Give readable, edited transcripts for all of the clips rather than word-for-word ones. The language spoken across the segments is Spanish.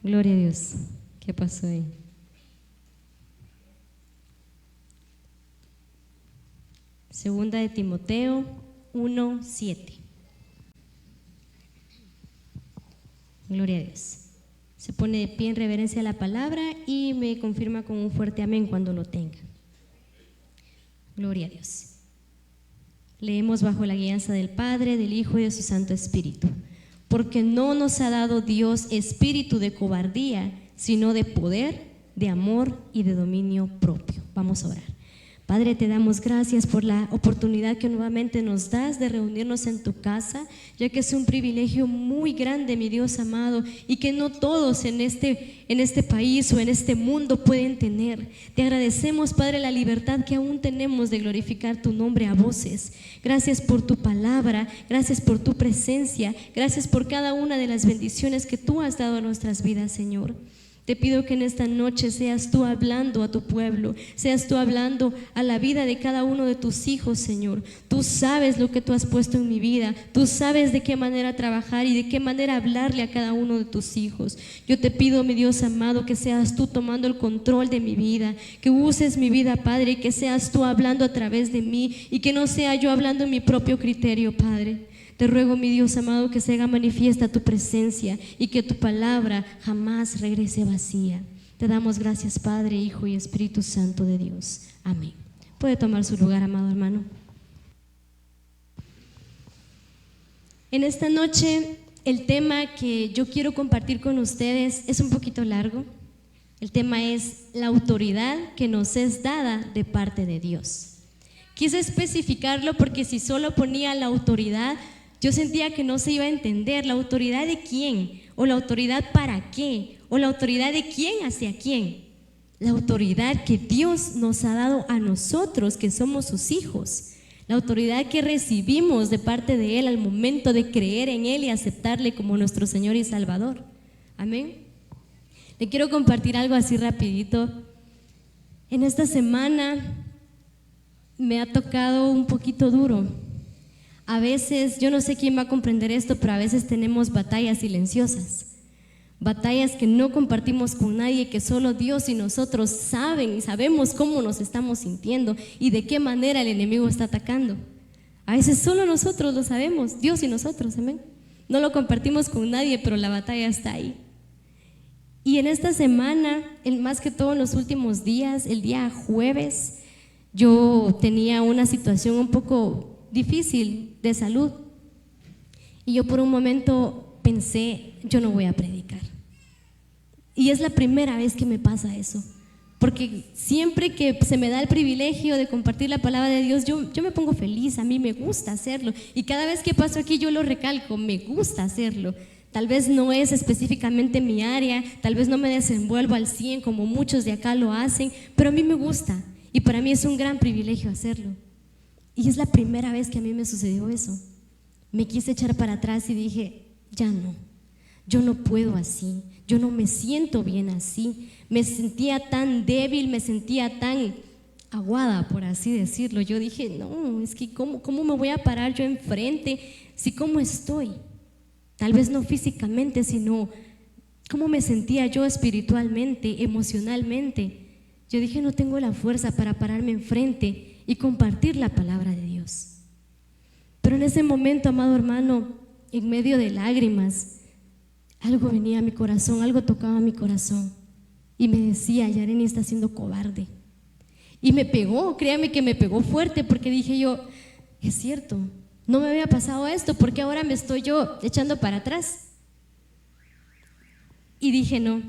Gloria a Dios. ¿Qué pasó ahí? Segunda de Timoteo 1:7. Gloria a Dios. Se pone de pie en reverencia a la palabra y me confirma con un fuerte amén cuando lo tenga. Gloria a Dios. Leemos bajo la guianza del Padre, del Hijo y de su Santo Espíritu. Porque no nos ha dado Dios espíritu de cobardía, sino de poder, de amor y de dominio propio. Vamos a orar. Padre, te damos gracias por la oportunidad que nuevamente nos das de reunirnos en tu casa, ya que es un privilegio muy grande, mi Dios amado, y que no todos en este país o en este mundo pueden tener. Te agradecemos, Padre, la libertad que aún tenemos de glorificar tu nombre a voces. Gracias por tu palabra, gracias por tu presencia, gracias por cada una de las bendiciones que tú has dado a nuestras vidas, Señor. Te pido que en esta noche seas tú hablando a tu pueblo, seas tú hablando a la vida de cada uno de tus hijos, Señor. Tú sabes lo que tú has puesto en mi vida, tú sabes de qué manera trabajar y de qué manera hablarle a cada uno de tus hijos. Yo te pido, mi Dios amado, que seas tú tomando el control de mi vida, que uses mi vida, Padre, y que seas tú hablando a través de mí y que no sea yo hablando en mi propio criterio, Padre. Te ruego, mi Dios amado, que se haga manifiesta tu presencia y que tu palabra jamás regrese vacía. Te damos gracias, Padre, Hijo y Espíritu Santo de Dios. Amén. Puede tomar su lugar, amado hermano. En esta noche, el tema que yo quiero compartir con ustedes es un poquito largo. El tema es la autoridad que nos es dada de parte de Dios. Quise especificarlo porque si solo ponía la autoridad, yo sentía que no se iba a entender. ¿La autoridad de quién? ¿O la autoridad para qué? ¿O la autoridad de quién hacia quién? La autoridad que Dios nos ha dado a nosotros, que somos sus hijos. La autoridad que recibimos de parte de Él al momento de creer en Él y aceptarle como nuestro Señor y Salvador. Amén. Le quiero compartir algo así rapidito. En esta semana me ha tocado un poquito duro. A veces, yo no sé quién va a comprender esto, pero a veces tenemos batallas silenciosas, batallas que no compartimos con nadie, que solo Dios y nosotros saben y sabemos cómo nos estamos sintiendo y de qué manera el enemigo está atacando. A veces solo nosotros lo sabemos, Dios y nosotros, amén. No lo compartimos con nadie, pero la batalla está ahí. Y en esta semana, más que todo en los últimos días, el día jueves, yo tenía una situación un poco difícil de salud y yo por un momento pensé, yo no voy a predicar. Y es la primera vez que me pasa eso, porque siempre que se me da el privilegio de compartir la palabra de Dios, yo me pongo feliz, a mí me gusta hacerlo, y cada vez que paso aquí yo lo recalco, me gusta hacerlo. Tal vez no es específicamente mi área, tal vez no me desenvuelvo al 100 como muchos de acá lo hacen, pero a mí me gusta y para mí es un gran privilegio hacerlo. Y es la primera vez que a mí me sucedió eso. Me quise echar para atrás y dije, ya no, yo no puedo así, yo no me siento bien así. Me sentía tan débil, me sentía tan aguada, por así decirlo. Yo dije, no, es que ¿cómo me voy a parar yo enfrente si cómo estoy? Tal vez no físicamente, sino cómo me sentía yo espiritualmente, emocionalmente. Yo dije, no tengo la fuerza para pararme enfrente y compartir la palabra de Dios. Pero en ese momento, amado hermano, en medio de lágrimas, algo venía a mi corazón, algo tocaba mi corazón y me decía, Yareni está siendo cobarde. Y me pegó, créame que me pegó fuerte, porque dije yo, es cierto, no me había pasado esto, porque ahora me estoy yo echando para atrás. Y dije, no,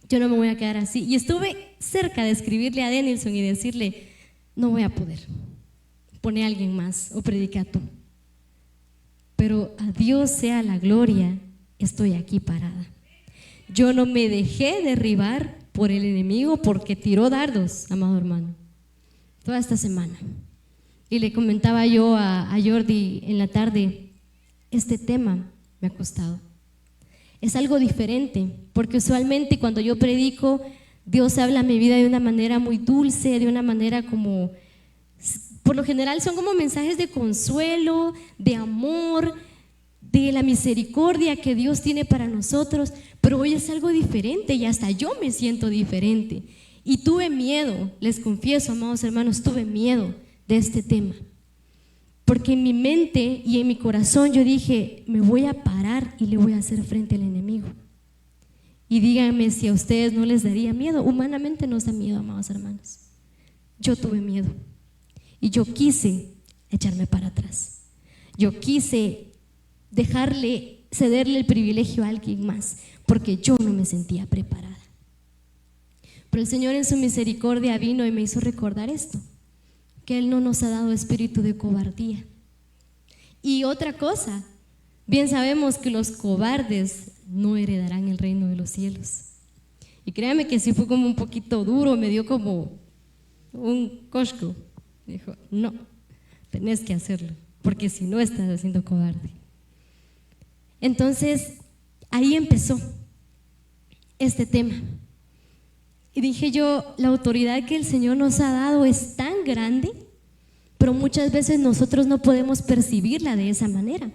yo no me voy a quedar así. Y estuve cerca de escribirle a Denilson y decirle, no voy a poder, pone a alguien más o predica tú. Pero a Dios sea la gloria, estoy aquí parada. Yo no me dejé derribar por el enemigo porque tiró dardos, amado hermano, toda esta semana. Y le comentaba yo a Jordi en la tarde, este tema me ha costado. Es algo diferente, porque usualmente cuando yo predico, Dios habla a mi vida de una manera muy dulce, de una manera como, por lo general son como mensajes de consuelo, de amor, de la misericordia que Dios tiene para nosotros, pero hoy es algo diferente y hasta yo me siento diferente. Y tuve miedo, les confieso, amados hermanos, tuve miedo de este tema. Porque en mi mente y en mi corazón yo dije, me voy a parar y le voy a hacer frente al enemigo. Y díganme si a ustedes no les daría miedo. Humanamente nos da miedo, amados hermanos. Yo tuve miedo y yo quise echarme para atrás. Yo quise cederle el privilegio a alguien más, porque yo no me sentía preparada. Pero el Señor en su misericordia vino y me hizo recordar esto, que Él no nos ha dado espíritu de cobardía. Y otra cosa, bien sabemos que los cobardes no heredarán el reino de los cielos. Y créanme que sí fue como un poquito duro, me dio como un cosco. Dijo, no, tenés que hacerlo, porque si no estás haciendo cobarde. Entonces, ahí empezó este tema. Y dije yo, la autoridad que el Señor nos ha dado es tan grande, pero muchas veces nosotros no podemos percibirla de esa manera.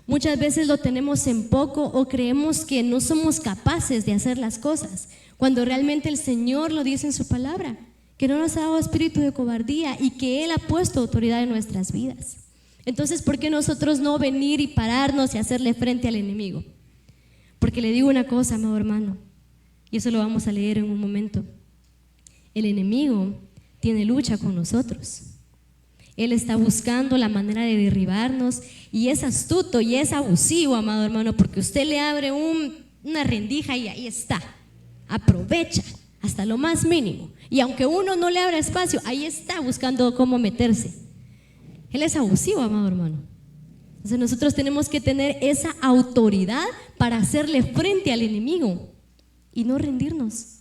Muchas veces lo tenemos en poco o creemos que no somos capaces de hacer las cosas, cuando realmente el Señor lo dice en su palabra, que no nos ha dado espíritu de cobardía y que Él ha puesto autoridad en nuestras vidas. Entonces, ¿por qué nosotros no venir y pararnos y hacerle frente al enemigo? Porque le digo una cosa, amado hermano, y eso lo vamos a leer en un momento. El enemigo tiene lucha con nosotros. Él está buscando la manera de derribarnos y es astuto y es abusivo, amado hermano, porque usted le abre una rendija y ahí está. Aprovecha hasta lo más mínimo. Y aunque uno no le abra espacio, ahí está buscando cómo meterse. Él es abusivo, amado hermano. Entonces nosotros tenemos que tener esa autoridad para hacerle frente al enemigo y no rendirnos.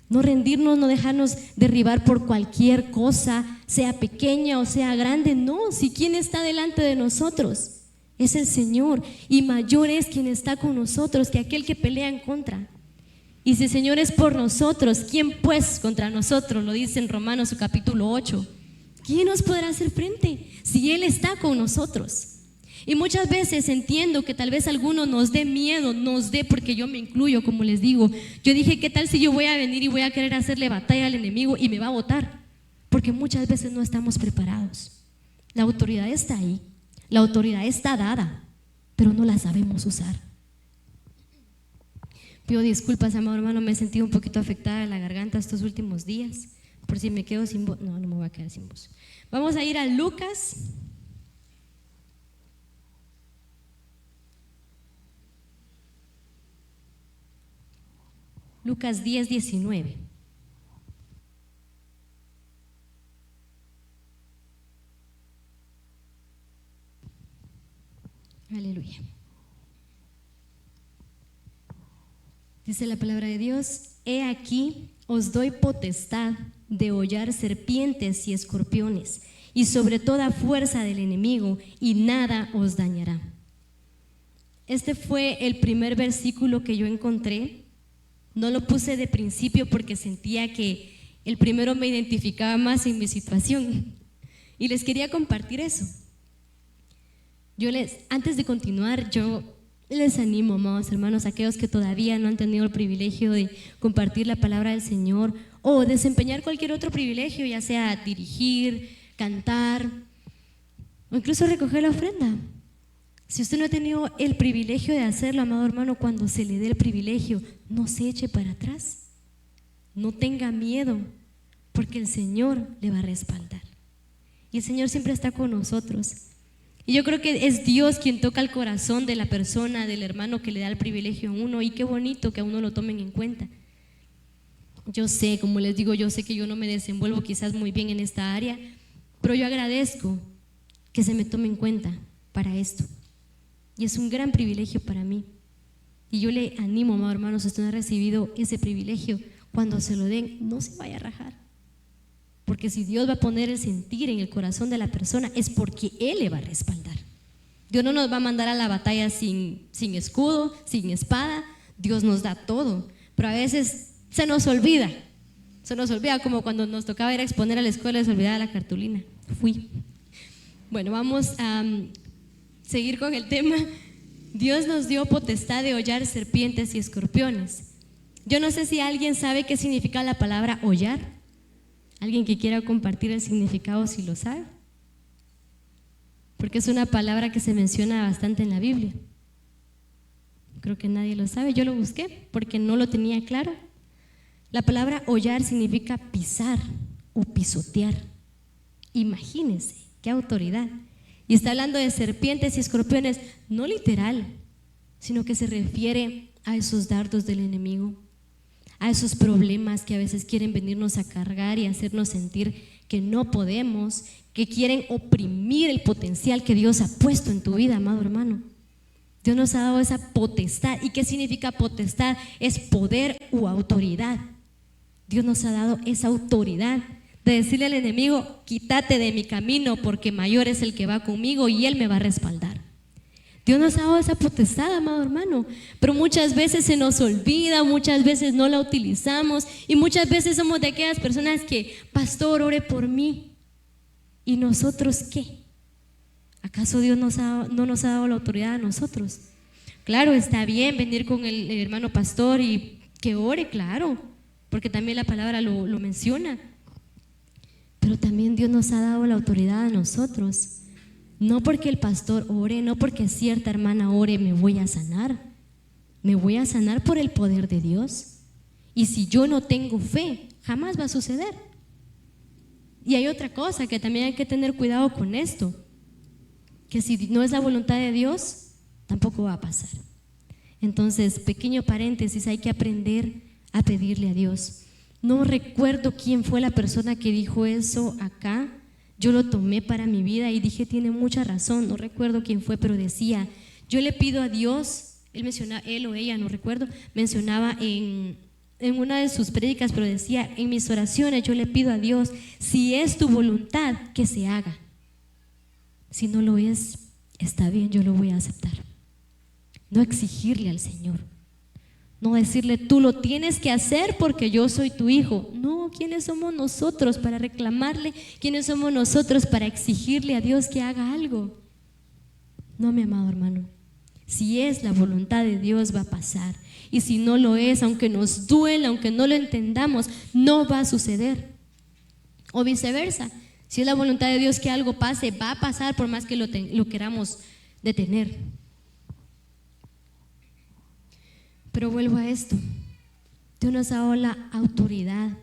No rendirnos, no dejarnos derribar por cualquier cosa, sea pequeña o sea grande. No, si quien está delante de nosotros es el Señor, y mayor es quien está con nosotros que aquel que pelea en contra. Y si el Señor es por nosotros, ¿quién pues contra nosotros? Lo dice en Romanos su capítulo 8. ¿Quién nos podrá hacer frente si Él está con nosotros? Y muchas veces entiendo que tal vez alguno nos dé miedo, porque yo me incluyo, como les digo. Yo dije, ¿qué tal si yo voy a venir y voy a querer hacerle batalla al enemigo y me va a botar? Porque muchas veces no estamos preparados. La autoridad está ahí, la autoridad está dada, pero no la sabemos usar. Pido disculpas, amado hermano, me he sentido un poquito afectada en la garganta estos últimos días. Por si me quedo sin voz. No me voy a quedar sin voz. Vamos a ir a Lucas. Lucas 10, 19. Aleluya. Dice la palabra de Dios: he aquí, os doy potestad de hollar serpientes y escorpiones, y sobre toda fuerza del enemigo, y nada os dañará. Este fue el primer versículo que yo encontré. No lo puse de principio porque sentía que el primero me identificaba más en mi situación, y les quería compartir eso. Antes de continuar, yo les animo, amados hermanos, aquellos que todavía no han tenido el privilegio de compartir la palabra del Señor o desempeñar cualquier otro privilegio, ya sea dirigir, cantar o incluso recoger la ofrenda. Si usted no ha tenido el privilegio de hacerlo, amado hermano, cuando se le dé el privilegio, no se eche para atrás, no tenga miedo, porque el Señor le va a respaldar y el Señor siempre está con nosotros. Y yo creo que es Dios quien toca el corazón de la persona, del hermano que le da el privilegio a uno, y qué bonito que a uno lo tomen en cuenta. Yo sé, como les digo, yo sé que yo no me desenvuelvo quizás muy bien en esta área, pero yo agradezco que se me tome en cuenta para esto, y es un gran privilegio para mí. Y yo le animo, amado hermano, si usted no ha recibido ese privilegio, cuando se lo den, no se vaya a rajar, porque si Dios va a poner el sentir en el corazón de la persona, es porque Él le va a respaldar. Dios no nos va a mandar a la batalla sin escudo, sin espada. Dios nos da todo, pero a veces se nos olvida, como cuando nos tocaba ir a exponer a la escuela y se olvidaba la cartulina. Bueno, vamos a seguir con el tema. Dios nos dio potestad de hollar serpientes y escorpiones. Yo no sé si alguien sabe qué significa la palabra hollar. Alguien que quiera compartir el significado si lo sabe. Porque es una palabra que se menciona bastante en la Biblia. Creo que nadie lo sabe. Yo lo busqué porque no lo tenía claro. La palabra hollar significa pisar o pisotear. Imagínense, qué autoridad. Y está hablando de serpientes y escorpiones, no literal, sino que se refiere a esos dardos del enemigo, a esos problemas que a veces quieren venirnos a cargar y hacernos sentir que no podemos, que quieren oprimir el potencial que Dios ha puesto en tu vida, amado hermano. Dios nos ha dado esa potestad. ¿Y qué significa potestad? Es poder u autoridad. Dios nos ha dado esa autoridad de decirle al enemigo: quítate de mi camino porque mayor es el que va conmigo y Él me va a respaldar. Dios nos ha dado esa potestad, amado hermano, pero muchas veces se nos olvida, muchas veces no la utilizamos y muchas veces somos de aquellas personas que: pastor, ore por mí. ¿Y nosotros qué? ¿Acaso Dios no nos ha dado la autoridad a nosotros? Claro, está bien venir con el hermano pastor y que ore, claro, porque también la palabra lo menciona. Pero también Dios nos ha dado la autoridad a nosotros. No porque el pastor ore, no porque cierta hermana ore, me voy a sanar. Me voy a sanar por el poder de Dios. Y si yo no tengo fe, jamás va a suceder. Y hay otra cosa que también hay que tener cuidado con esto, que si no es la voluntad de Dios, tampoco va a pasar. Entonces, pequeño paréntesis, hay que aprender a pedirle a Dios. No recuerdo quién fue la persona que dijo eso acá. Yo lo tomé para mi vida y dije: tiene mucha razón. No recuerdo quién fue, pero decía: yo le pido a Dios. Él mencionaba, él o ella, no recuerdo, mencionaba en una de sus prédicas, pero decía: en mis oraciones yo le pido a Dios, si es tu voluntad, que se haga. Si no lo es, está bien, yo lo voy a aceptar. No exigirle al Señor, no decirle: tú lo tienes que hacer porque yo soy tu hijo. No, ¿quiénes somos nosotros para reclamarle? ¿Quiénes somos nosotros para exigirle a Dios que haga algo? No, mi amado hermano, si es la voluntad de Dios, va a pasar. Y si no lo es, aunque nos duela, aunque no lo entendamos, no va a suceder. O viceversa, si es la voluntad de Dios que algo pase, va a pasar por más que lo queramos detener. Pero vuelvo a esto: Dios nos ha dado la autoridad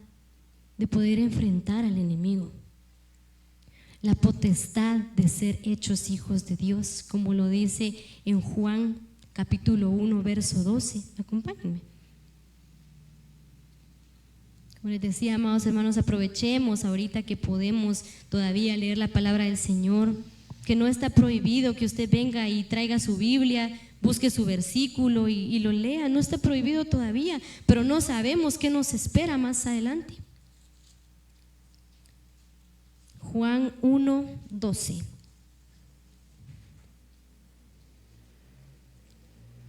de poder enfrentar al enemigo, la potestad de ser hechos hijos de Dios, como lo dice en Juan capítulo 1, verso 12. Acompáñenme. Como les decía, amados hermanos, aprovechemos ahorita que podemos todavía leer la palabra del Señor, que no está prohibido que usted venga y traiga su Biblia, busque su versículo y lo lea. No está prohibido todavía, pero no sabemos qué nos espera más adelante. Juan 1, 12.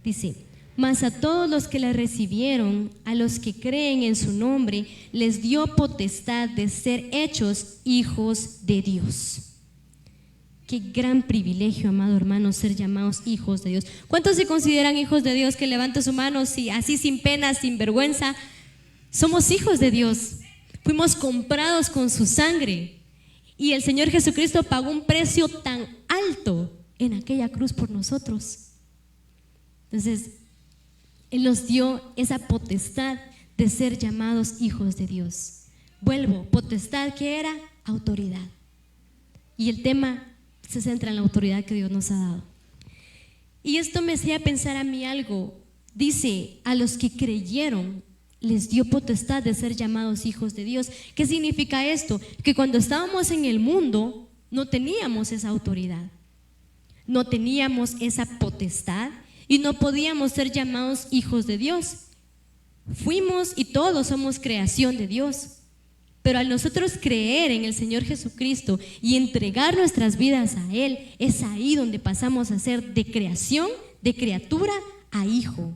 Dice: mas a todos los que la recibieron, a los que creen en su nombre, les dio potestad de ser hechos hijos de Dios. Qué gran privilegio, amado hermano, ser llamados hijos de Dios. ¿Cuántos se consideran hijos de Dios? Que levanten su mano, y así sin pena, sin vergüenza. Somos hijos de Dios. Fuimos comprados con su sangre. Y el Señor Jesucristo pagó un precio tan alto en aquella cruz por nosotros. Entonces, Él nos dio esa potestad de ser llamados hijos de Dios. Vuelvo, potestad, ¿qué era? Autoridad. Y el tema se centra en la autoridad que Dios nos ha dado. Y esto me hacía pensar a mí algo. Dice: a los que creyeron les dio potestad de ser llamados hijos de Dios. ¿Qué significa esto? Que cuando estábamos en el mundo no teníamos esa autoridad, no teníamos esa potestad y no podíamos ser llamados hijos de Dios. Fuimos y todos somos creación de Dios. Pero al nosotros creer en el Señor Jesucristo y entregar nuestras vidas a Él, es ahí donde pasamos a ser de creación, de criatura a hijo.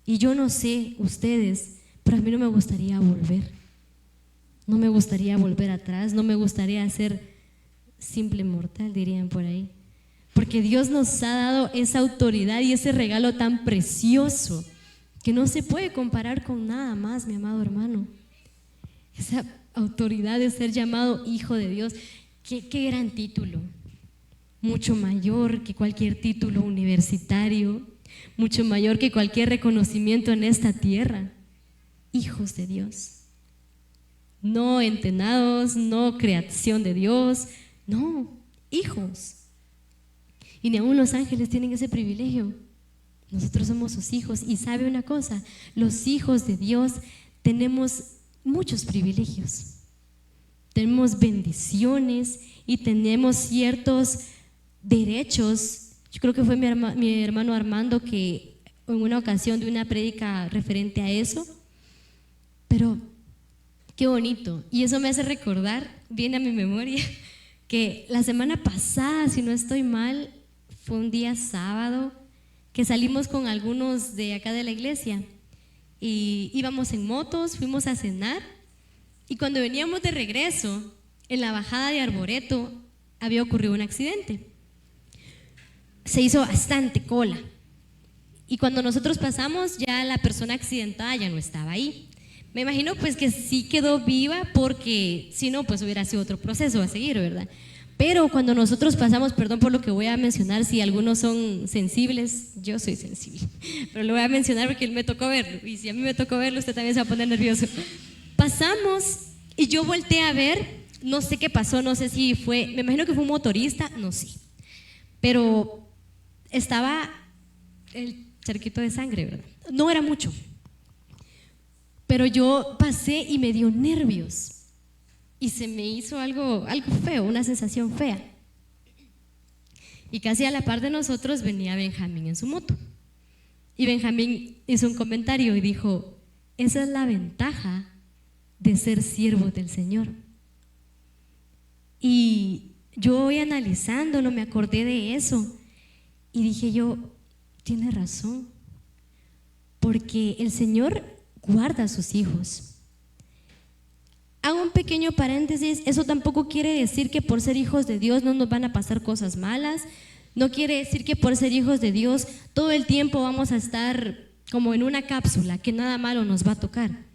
Y yo no sé ustedes, pero a mí no me gustaría volver. No me gustaría volver atrás, no me gustaría ser simple mortal, dirían por ahí. porque Dios nos ha dado esa autoridad y ese regalo tan precioso que no se puede comparar con nada más, mi amado hermano. Esa autoridad de ser llamado hijo de Dios, qué gran título, mucho mayor que cualquier título universitario, mucho mayor que cualquier reconocimiento en esta tierra. Hijos de Dios, no entrenados, no creación de Dios, no, hijos. Y ni aún los ángeles tienen ese privilegio. Nosotros somos sus hijos. Y sabe una cosa, los hijos de Dios tenemos muchos privilegios, tenemos bendiciones y tenemos ciertos derechos. Yo creo que fue mi hermano Armando que en una ocasión de una prédica referente a eso, pero qué bonito. Y eso me hace recordar, viene a mi memoria, que la semana pasada, si no estoy mal, fue un día sábado que salimos con algunos de acá de la iglesia y íbamos en motos, fuimos a cenar, y cuando veníamos de regreso, en la bajada de Arboreto había ocurrido un accidente. Se hizo bastante cola, y cuando nosotros pasamos ya la persona accidentada ya no estaba ahí. Me imagino pues que sí quedó viva, porque si no pues hubiera sido otro proceso a seguir, ¿verdad? Pero cuando nosotros pasamos, perdón por lo que voy a mencionar, si algunos son sensibles, yo soy sensible, pero lo voy a mencionar porque él me tocó verlo, y si a mí me tocó verlo, usted también se va a poner nervioso. Pasamos y yo volteé a ver, no sé qué pasó, no sé si fue, me imagino que fue un motorista, no sé, pero estaba el charquito de sangre, ¿verdad? No era mucho, pero yo pasé y me dio nervios. Y se me hizo algo feo, una sensación fea. Y casi a la par de nosotros venía Benjamín en su moto. Y Benjamín hizo un comentario y dijo: esa es la ventaja de ser siervos del Señor. Y yo voy analizándolo, me acordé de eso y dije yo, tiene razón, porque el Señor guarda a sus hijos. Hago un pequeño paréntesis, eso tampoco quiere decir que por ser hijos de Dios no nos van a pasar cosas malas, no quiere decir que por ser hijos de Dios todo el tiempo vamos a estar como en una cápsula, que nada malo nos va a tocar.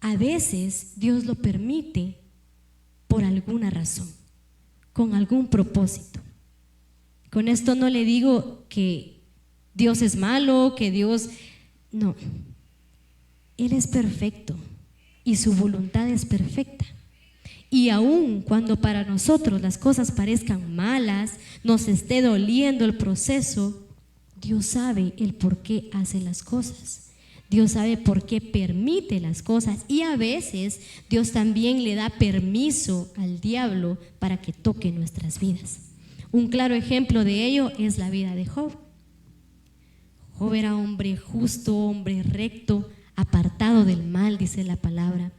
A veces Dios lo permite por alguna razón, con algún propósito. Con esto no le digo que Dios es malo, que Dios… No, Él es perfecto. Y su voluntad es perfecta. Y aun cuando para nosotros las cosas parezcan malas, nos esté doliendo el proceso, Dios sabe el por qué hace las cosas. Dios sabe por qué permite las cosas. Y a veces Dios también le da permiso al diablo para que toque nuestras vidas. Un claro ejemplo de ello es la vida de Job. Job era hombre justo, hombre recto, apartado del mal, dice la palabra.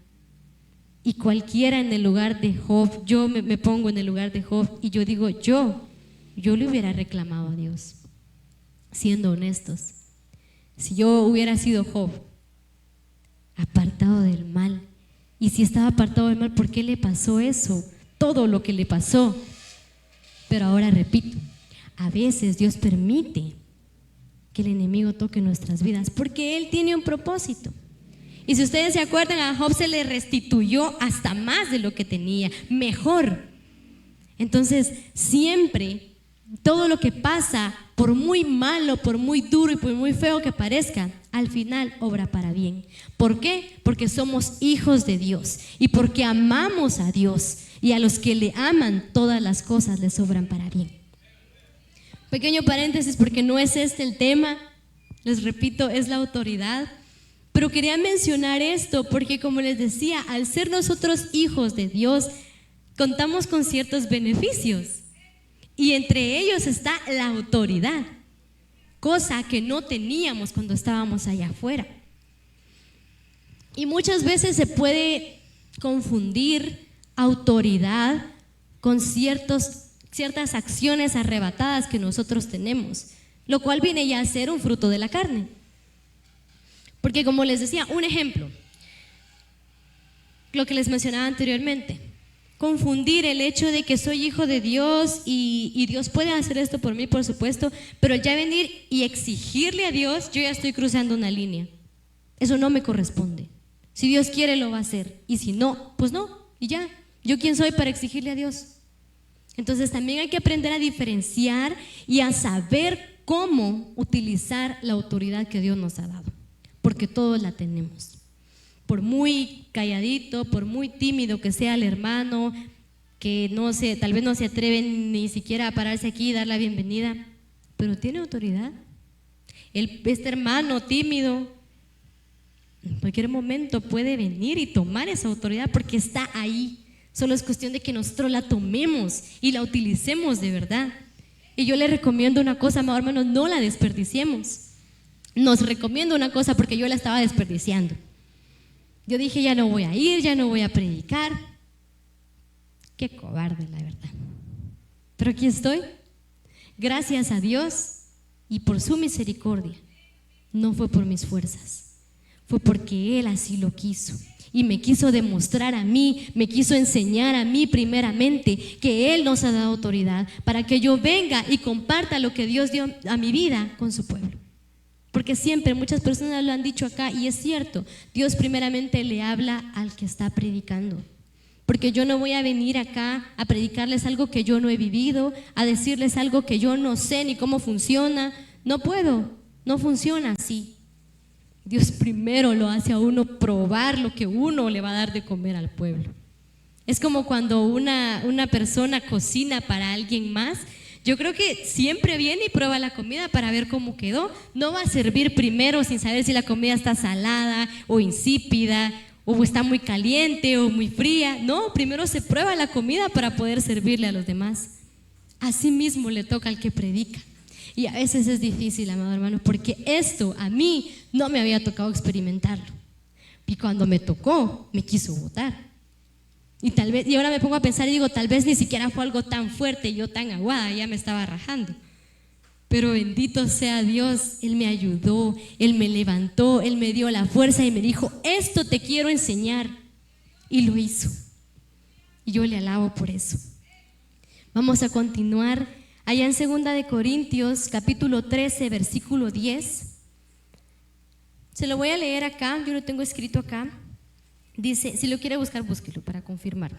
Y cualquiera en el lugar de Job, yo me pongo en el lugar de Job y yo digo, yo le hubiera reclamado a Dios, siendo honestos. Si yo hubiera sido Job, apartado del mal, y si estaba apartado del mal, ¿por qué le pasó eso? Todo lo que le pasó. Pero ahora repito, a veces Dios permite que el enemigo toque nuestras vidas, porque Él tiene un propósito. Y si ustedes se acuerdan, a Job se le restituyó hasta más de lo que tenía, mejor. Entonces, siempre, todo lo que pasa, por muy malo, por muy duro y por muy feo que parezca, al final obra para bien. ¿Por qué? Porque somos hijos de Dios y porque amamos a Dios, y a los que le aman, todas las cosas les obran para bien. Pequeño paréntesis, porque no es este el tema, les repito, es la autoridad. Pero quería mencionar esto porque, como les decía, al ser nosotros hijos de Dios, contamos con ciertos beneficios. Y entre ellos está la autoridad, cosa que no teníamos cuando estábamos allá afuera. Y muchas veces se puede confundir autoridad con ciertas acciones arrebatadas que nosotros tenemos, lo cual viene ya a ser un fruto de la carne. Porque, como les decía, un ejemplo, lo que les mencionaba anteriormente, confundir el hecho de que soy hijo de Dios y Dios puede hacer esto por mí, por supuesto, pero ya venir y exigirle a Dios, yo ya estoy cruzando una línea. Eso no me corresponde. Si Dios quiere, lo va a hacer, y si no, pues no, y ya. ¿Yo quién soy para exigirle a Dios? Entonces también hay que aprender a diferenciar y a saber cómo utilizar la autoridad que Dios nos ha dado, porque todos la tenemos. Por muy calladito, por muy tímido que sea el hermano, que tal vez no se atreven ni siquiera a pararse aquí y dar la bienvenida, pero tiene autoridad. Este hermano tímido, en cualquier momento puede venir y tomar esa autoridad porque está ahí. Solo es cuestión de que nosotros la tomemos y la utilicemos de verdad. Y yo le recomiendo una cosa, amados hermanos, no la desperdiciemos. Nos recomiendo una cosa porque yo la estaba desperdiciando. Yo dije, ya no voy a ir, ya no voy a predicar. Qué cobarde, la verdad. Pero aquí estoy, gracias a Dios y por su misericordia. No fue por mis fuerzas, fue porque Él así lo quiso. Y me quiso demostrar a mí, me quiso enseñar a mí primeramente que Él nos ha dado autoridad para que yo venga y comparta lo que Dios dio a mi vida con su pueblo. Porque siempre muchas personas lo han dicho acá y es cierto, Dios primeramente le habla al que está predicando. Porque yo no voy a venir acá a predicarles algo que yo no he vivido, a decirles algo que yo no sé ni cómo funciona. No puedo, no funciona así. Dios primero lo hace a uno probar lo que uno le va a dar de comer al pueblo. Es como cuando una persona cocina para alguien más. Yo creo que siempre viene y prueba la comida para ver cómo quedó. No va a servir primero sin saber si la comida está salada o insípida, o está muy caliente o muy fría. No, primero se prueba la comida para poder servirle a los demás. Así mismo le toca al que predica. Y a veces es difícil, amado hermano, porque esto a mí no me había tocado experimentarlo. Y cuando me tocó, me quiso botar. Y ahora me pongo a pensar y digo, tal vez ni siquiera fue algo tan fuerte, yo tan aguada, ya me estaba rajando. Pero bendito sea Dios, Él me ayudó, Él me levantó, Él me dio la fuerza y me dijo, esto te quiero enseñar. Y lo hizo. Y yo le alabo por eso. Vamos a continuar. Allá en 2 de Corintios, capítulo 13, versículo 10. Se lo voy a leer acá, yo lo tengo escrito acá. Dice, si lo quiere buscar, búsquelo para confirmar.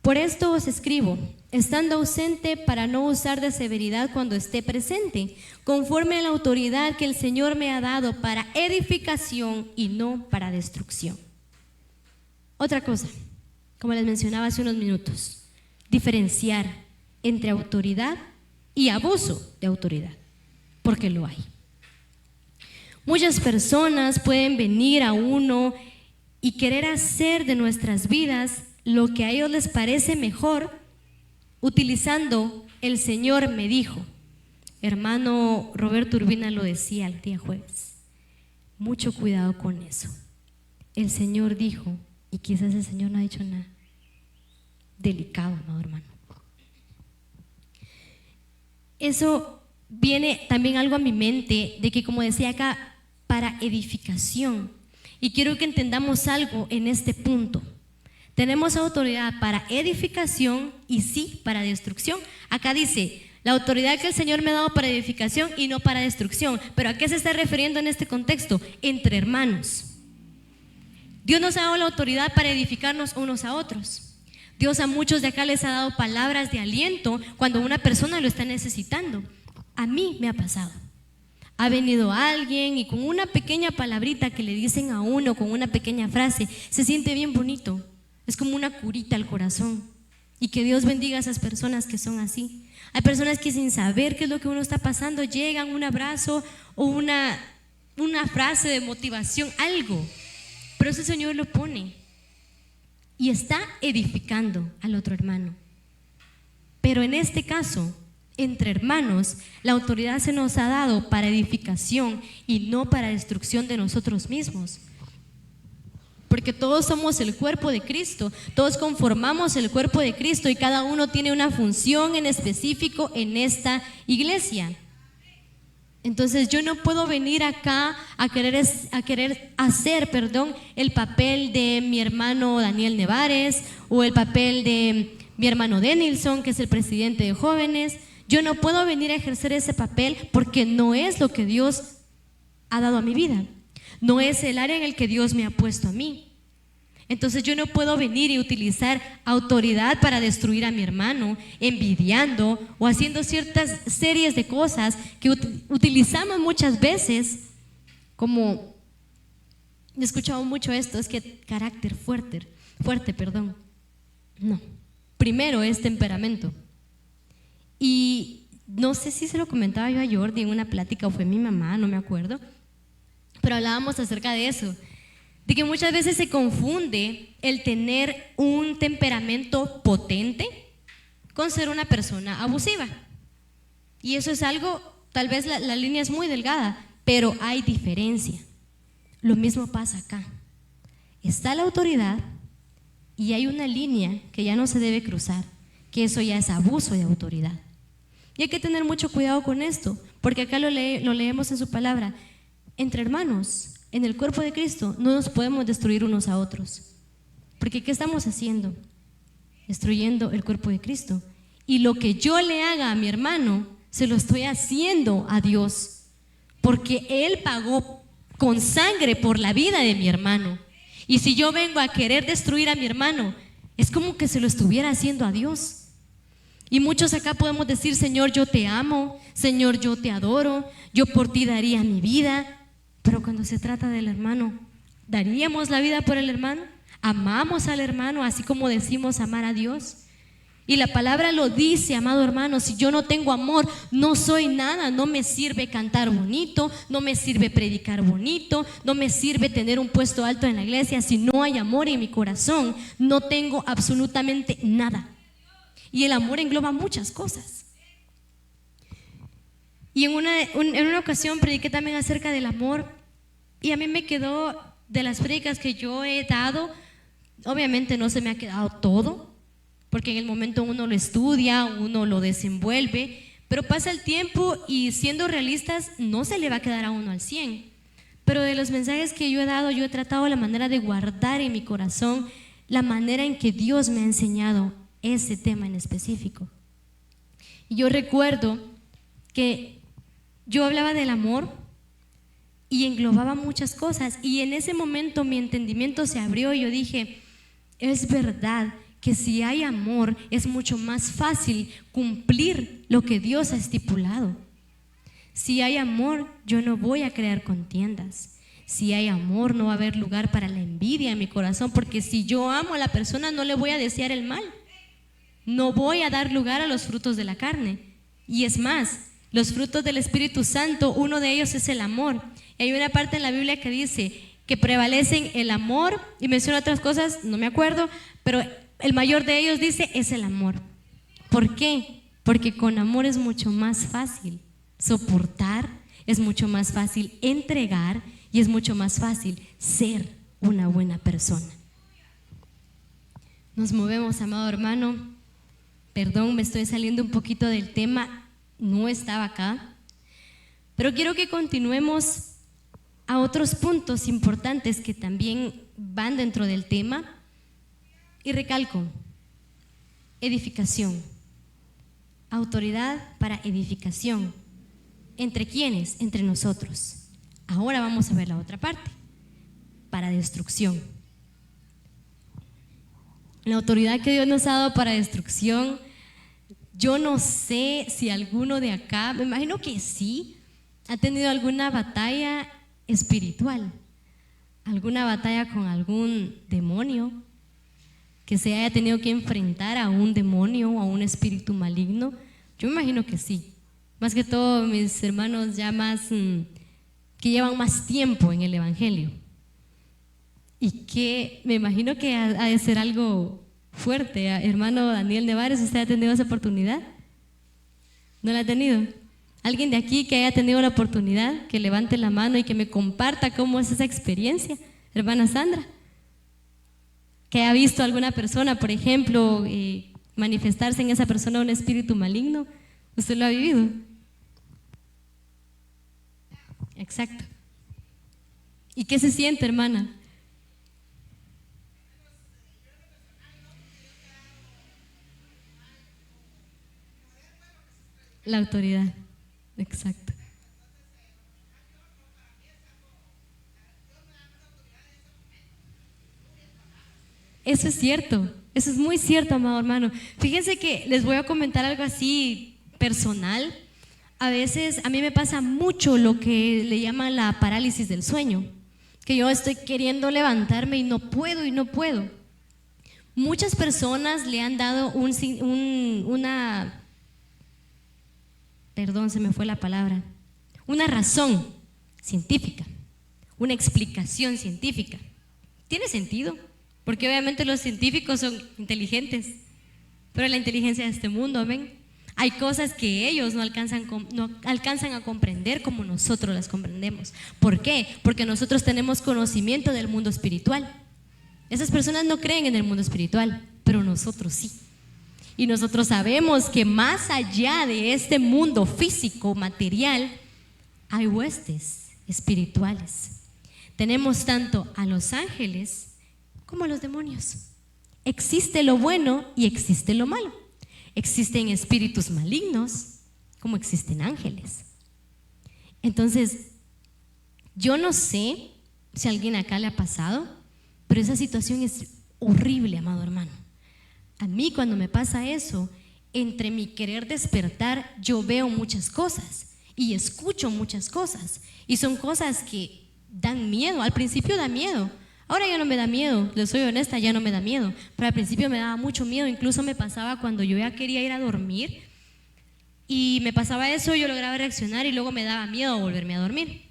Por esto os escribo, estando ausente para no usar de severidad cuando esté presente, conforme a la autoridad que el Señor me ha dado para edificación y no para destrucción. Otra cosa, como les mencionaba hace unos minutos, diferenciar entre autoridad y abuso de autoridad, porque lo hay. Muchas personas pueden venir a uno y querer hacer de nuestras vidas lo que a ellos les parece mejor, utilizando el Señor me dijo. Hermano Roberto Urbina lo decía el día jueves. Mucho cuidado con eso. El Señor dijo, y quizás el Señor no ha dicho nada. Delicado, ¿no, hermano? Eso viene también algo a mi mente, de que como decía acá, para edificación. Y quiero que entendamos algo en este punto. Tenemos autoridad para edificación y sí para destrucción. Acá dice, la autoridad que el Señor me ha dado para edificación y no para destrucción. ¿Pero a qué se está refiriendo en este contexto? Entre hermanos. Dios nos ha dado la autoridad para edificarnos unos a otros. Dios a muchos de acá les ha dado palabras de aliento cuando una persona lo está necesitando. A mí me ha pasado. Ha venido alguien y con una pequeña palabrita que le dicen a uno, con una pequeña frase, se siente bien bonito. Es como una curita al corazón. Y que Dios bendiga a esas personas que son así. Hay personas que sin saber qué es lo que uno está pasando, llegan un abrazo o una frase de motivación, algo. Pero ese Señor lo pone y está edificando al otro hermano. Pero en este caso, entre hermanos, la autoridad se nos ha dado para edificación y no para destrucción de nosotros mismos. Porque todos somos el cuerpo de Cristo, todos conformamos el cuerpo de Cristo y cada uno tiene una función en específico en esta iglesia. Entonces yo no puedo venir acá a querer hacer el papel de mi hermano Daniel Nevares o el papel de mi hermano Denilson, que es el presidente de jóvenes. Yo no puedo venir a ejercer ese papel porque no es lo que Dios ha dado a mi vida, no es el área en el que Dios me ha puesto a mí. Entonces yo no puedo venir y utilizar autoridad para destruir a mi hermano, envidiando o haciendo ciertas series de cosas que utilizamos muchas veces como, he escuchado mucho esto, es que carácter fuerte, perdón. No, primero es temperamento. Y no sé si se lo comentaba yo a Jordi en una plática o fue mi mamá, no me acuerdo, pero hablábamos acerca de eso, de que muchas veces se confunde el tener un temperamento potente con ser una persona abusiva. Y eso es algo, tal vez la línea es muy delgada, pero hay diferencia. Lo mismo pasa acá. Está la autoridad y hay una línea que ya no se debe cruzar, que eso ya es abuso de autoridad. Y hay que tener mucho cuidado con esto, porque acá lo leemos en su palabra. Entre hermanos, en el cuerpo de Cristo, no nos podemos destruir unos a otros. Porque ¿qué estamos haciendo? Destruyendo el cuerpo de Cristo. Y lo que yo le haga a mi hermano, se lo estoy haciendo a Dios. Porque Él pagó con sangre por la vida de mi hermano. Y si yo vengo a querer destruir a mi hermano, es como que se lo estuviera haciendo a Dios. Y muchos acá podemos decir: Señor, yo te amo, Señor, yo te adoro, yo por ti daría mi vida. Pero cuando se trata del hermano, ¿daríamos la vida por el hermano? ¿Amamos al hermano así como decimos amar a Dios? Y la palabra lo dice, amado hermano, si yo no tengo amor, no soy nada. No me sirve cantar bonito, no me sirve predicar bonito, no me sirve tener un puesto alto en la iglesia. Si no hay amor en mi corazón, no tengo absolutamente nada. Y el amor engloba muchas cosas. Y en una ocasión prediqué también acerca del amor, y a mí me quedó, de las prédicas que yo he dado, obviamente no se me ha quedado todo, porque en el momento uno lo estudia, uno lo desenvuelve, pero pasa el tiempo y siendo realistas no se le va a quedar a uno al 100. Pero de los mensajes que yo he dado, yo he tratado la manera de guardar en mi corazón la manera en que Dios me ha enseñado ese tema en específico. Y yo recuerdo que yo hablaba del amor y englobaba muchas cosas, y en ese momento mi entendimiento se abrió y yo dije: es verdad que si hay amor es mucho más fácil cumplir lo que Dios ha estipulado. Si hay amor, yo no voy a crear contiendas. Si hay amor, no va a haber lugar para la envidia en mi corazón, porque si yo amo a la persona no le voy a desear el mal. No voy a dar lugar a los frutos de la carne. Y es más, los frutos del Espíritu Santo, uno de ellos es el amor. Y hay una parte en la Biblia que dice que prevalecen el amor, y menciona otras cosas, no me acuerdo, pero el mayor de ellos dice es el amor. ¿Por qué? Porque con amor es mucho más fácil soportar, es mucho más fácil entregar y es mucho más fácil ser una buena persona. Nos movemos, amado hermano. Perdón, me estoy saliendo un poquito del tema, no estaba acá, pero quiero que continuemos a otros puntos importantes que también van dentro del tema. Y recalco: edificación, autoridad para edificación. ¿Entre quiénes? Entre nosotros. Ahora vamos a ver la otra parte, para destrucción. La autoridad que Dios nos ha dado para destrucción, yo no sé si alguno de acá, me imagino que sí, ha tenido alguna batalla espiritual, alguna batalla con algún demonio, que se haya tenido que enfrentar a un demonio o a un espíritu maligno. Yo me imagino que sí, más que todo mis hermanos ya más que llevan más tiempo en el evangelio, y que me imagino que ha de ser algo fuerte. Hermano Daniel Nevares, ¿usted ha tenido esa oportunidad? ¿No la ha tenido? ¿Alguien de aquí que haya tenido la oportunidad, que levante la mano y que me comparta cómo es esa experiencia? Hermana Sandra, que haya visto a alguna persona, por ejemplo, manifestarse en esa persona un espíritu maligno. ¿Usted lo ha vivido? Exacto. ¿Y qué se siente, hermana? La autoridad, exacto. Eso es cierto, eso es muy cierto, amado hermano. Fíjense que les voy a comentar algo así personal. A veces a mí me pasa mucho lo que le llaman la parálisis del sueño, que yo estoy queriendo levantarme y no puedo y no puedo. Muchas personas le han dado perdón, se me fue la palabra, una razón científica, una explicación científica. ¿Tiene sentido? Porque obviamente los científicos son inteligentes, pero la inteligencia de este mundo, ¿ven? Hay cosas que ellos no alcanzan a comprender como nosotros las comprendemos. ¿Por qué? Porque nosotros tenemos conocimiento del mundo espiritual. Esas personas no creen en el mundo espiritual, pero nosotros sí. Y nosotros sabemos que más allá de este mundo físico, material, hay huestes espirituales. Tenemos tanto a los ángeles como a los demonios. Existe lo bueno y existe lo malo. Existen espíritus malignos como existen ángeles. Entonces, yo no sé si a alguien acá le ha pasado, pero esa situación es horrible, amado hermano. A mí cuando me pasa eso, entre mi querer despertar, yo veo muchas cosas y escucho muchas cosas. Y son cosas que dan miedo. Al principio da miedo. Ahora ya no me da miedo, les soy honesta, ya no me da miedo. Pero al principio me daba mucho miedo. Incluso me pasaba cuando yo ya quería ir a dormir y me pasaba eso, yo lograba reaccionar y luego me daba miedo volverme a dormir.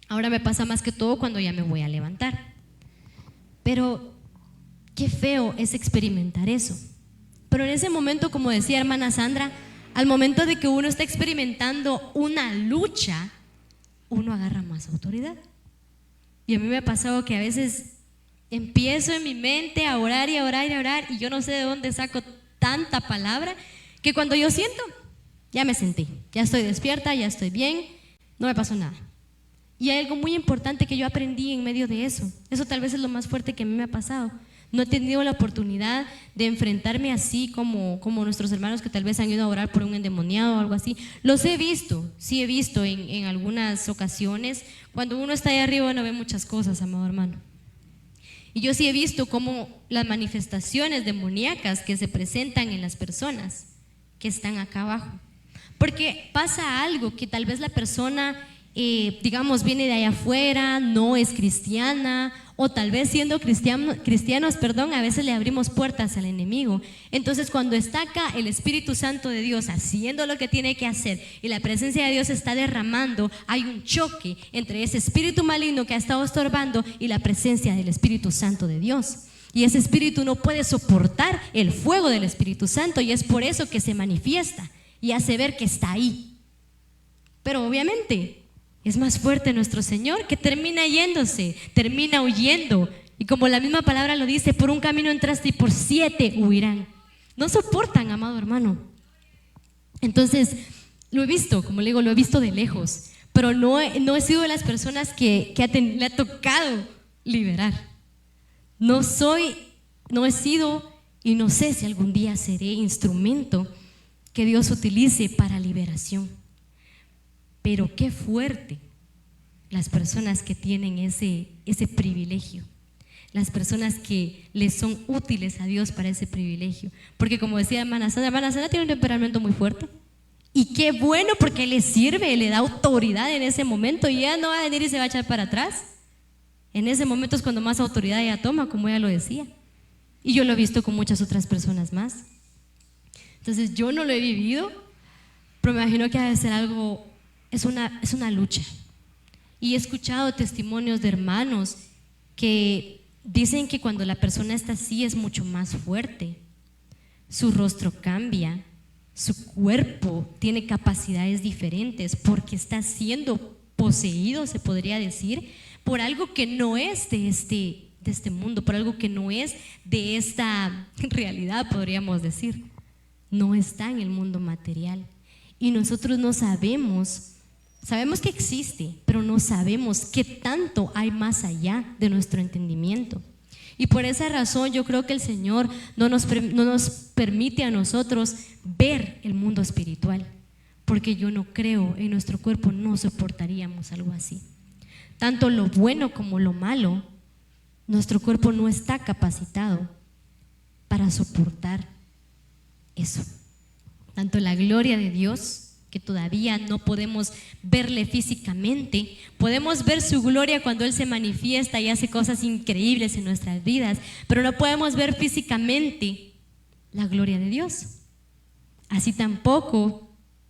Ahora me pasa más que todo cuando ya me voy a levantar. Pero qué feo es experimentar eso. Pero en ese momento, como decía hermana Sandra, al momento de que uno está experimentando una lucha, uno agarra más autoridad. Y a mí me ha pasado que a veces empiezo en mi mente a orar y a orar y a orar y yo no sé de dónde saco tanta palabra que cuando yo siento, ya me sentí, ya estoy despierta, ya estoy bien, no me pasó nada. Y hay algo muy importante que yo aprendí en medio de eso. Eso tal vez es lo más fuerte que a mí me ha pasado. No he tenido la oportunidad de enfrentarme así como nuestros hermanos que tal vez han ido a orar por un endemoniado o algo así. Los he visto, sí he visto en algunas ocasiones. Cuando uno está ahí arriba no ve muchas cosas, amado hermano. Y yo sí he visto cómo las manifestaciones demoníacas que se presentan en las personas que están acá abajo. Porque pasa algo que tal vez la persona, digamos, viene de allá afuera, no es cristiana, o tal vez siendo cristianos, a veces le abrimos puertas al enemigo. Entonces cuando está acá el Espíritu Santo de Dios haciendo lo que tiene que hacer y la presencia de Dios está derramando, hay un choque entre ese espíritu maligno que ha estado estorbando y la presencia del Espíritu Santo de Dios. Y ese espíritu no puede soportar el fuego del Espíritu Santo y es por eso que se manifiesta y hace ver que está ahí. Pero obviamente es más fuerte nuestro Señor, que termina yéndose, termina huyendo. Y como la misma palabra lo dice, por un camino entraste y por 7 huirán. No soportan, amado hermano. Entonces, lo he visto, como le digo, lo he visto de lejos. Pero no he sido de las personas que le ha tocado liberar. No he sido y no sé si algún día seré instrumento que Dios utilice para liberación. Pero qué fuerte las personas que tienen ese privilegio, las personas que les son útiles a Dios para ese privilegio. Porque como decía hermana Sandra tiene un temperamento muy fuerte. Y qué bueno porque le sirve, le da autoridad en ese momento y ella no va a venir y se va a echar para atrás. En ese momento es cuando más autoridad ella toma, como ella lo decía. Y yo lo he visto con muchas otras personas más. Entonces yo no lo he vivido, pero me imagino que ha de ser algo. Es una lucha. Y he escuchado testimonios de hermanos que dicen que cuando la persona está así es mucho más fuerte. Su rostro cambia, su cuerpo tiene capacidades diferentes porque está siendo poseído, se podría decir, por algo que no es de este mundo, por algo que no es de esta realidad, podríamos decir. No está en el mundo material. Y nosotros no sabemos que existe, pero no sabemos qué tanto hay más allá de nuestro entendimiento. Y por esa razón yo creo que el Señor no nos permite a nosotros ver el mundo espiritual, porque yo no creo, en nuestro cuerpo no soportaríamos algo así. Tanto lo bueno como lo malo, nuestro cuerpo no está capacitado para soportar eso. Tanto la gloria de Dios, que todavía no podemos verle físicamente, podemos ver su gloria cuando Él se manifiesta y hace cosas increíbles en nuestras vidas, pero no podemos ver físicamente la gloria de Dios. Así tampoco,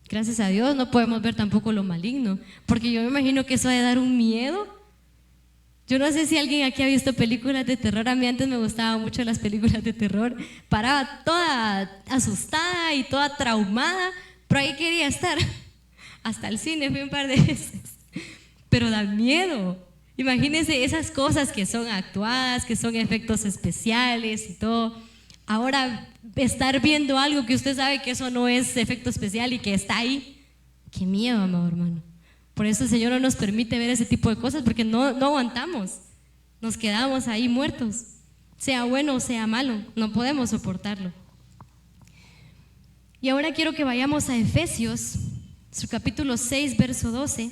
gracias a Dios, no podemos ver tampoco lo maligno, porque yo me imagino que eso ha de dar un miedo. Yo no sé si alguien aquí ha visto películas de terror. A mí antes me gustaban mucho las películas de terror. Paraba toda asustada y toda traumada, pero ahí quería estar. Hasta el cine fui un par de veces. Pero da miedo. Imagínense esas cosas que son actuadas, que son efectos especiales y todo. Ahora estar viendo algo que usted sabe que eso no es efecto especial y que está ahí. Qué miedo, amado hermano. Por eso el Señor no nos permite ver ese tipo de cosas, porque no aguantamos. Nos quedamos ahí muertos. Sea bueno o sea malo, no podemos soportarlo. Y ahora quiero que vayamos a Efesios, su capítulo 6, verso 12.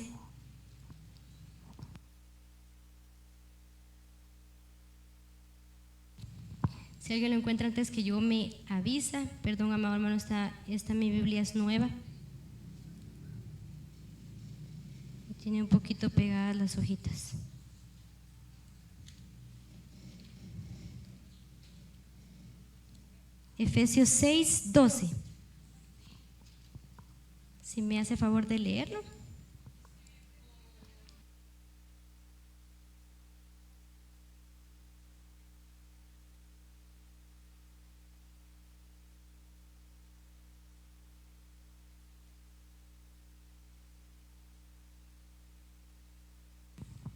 Si alguien lo encuentra antes que yo, me avisa. Perdón, amado hermano, esta mi Biblia es nueva. Tiene un poquito pegadas las hojitas. Efesios 6, 12. Si me hace favor de leerlo.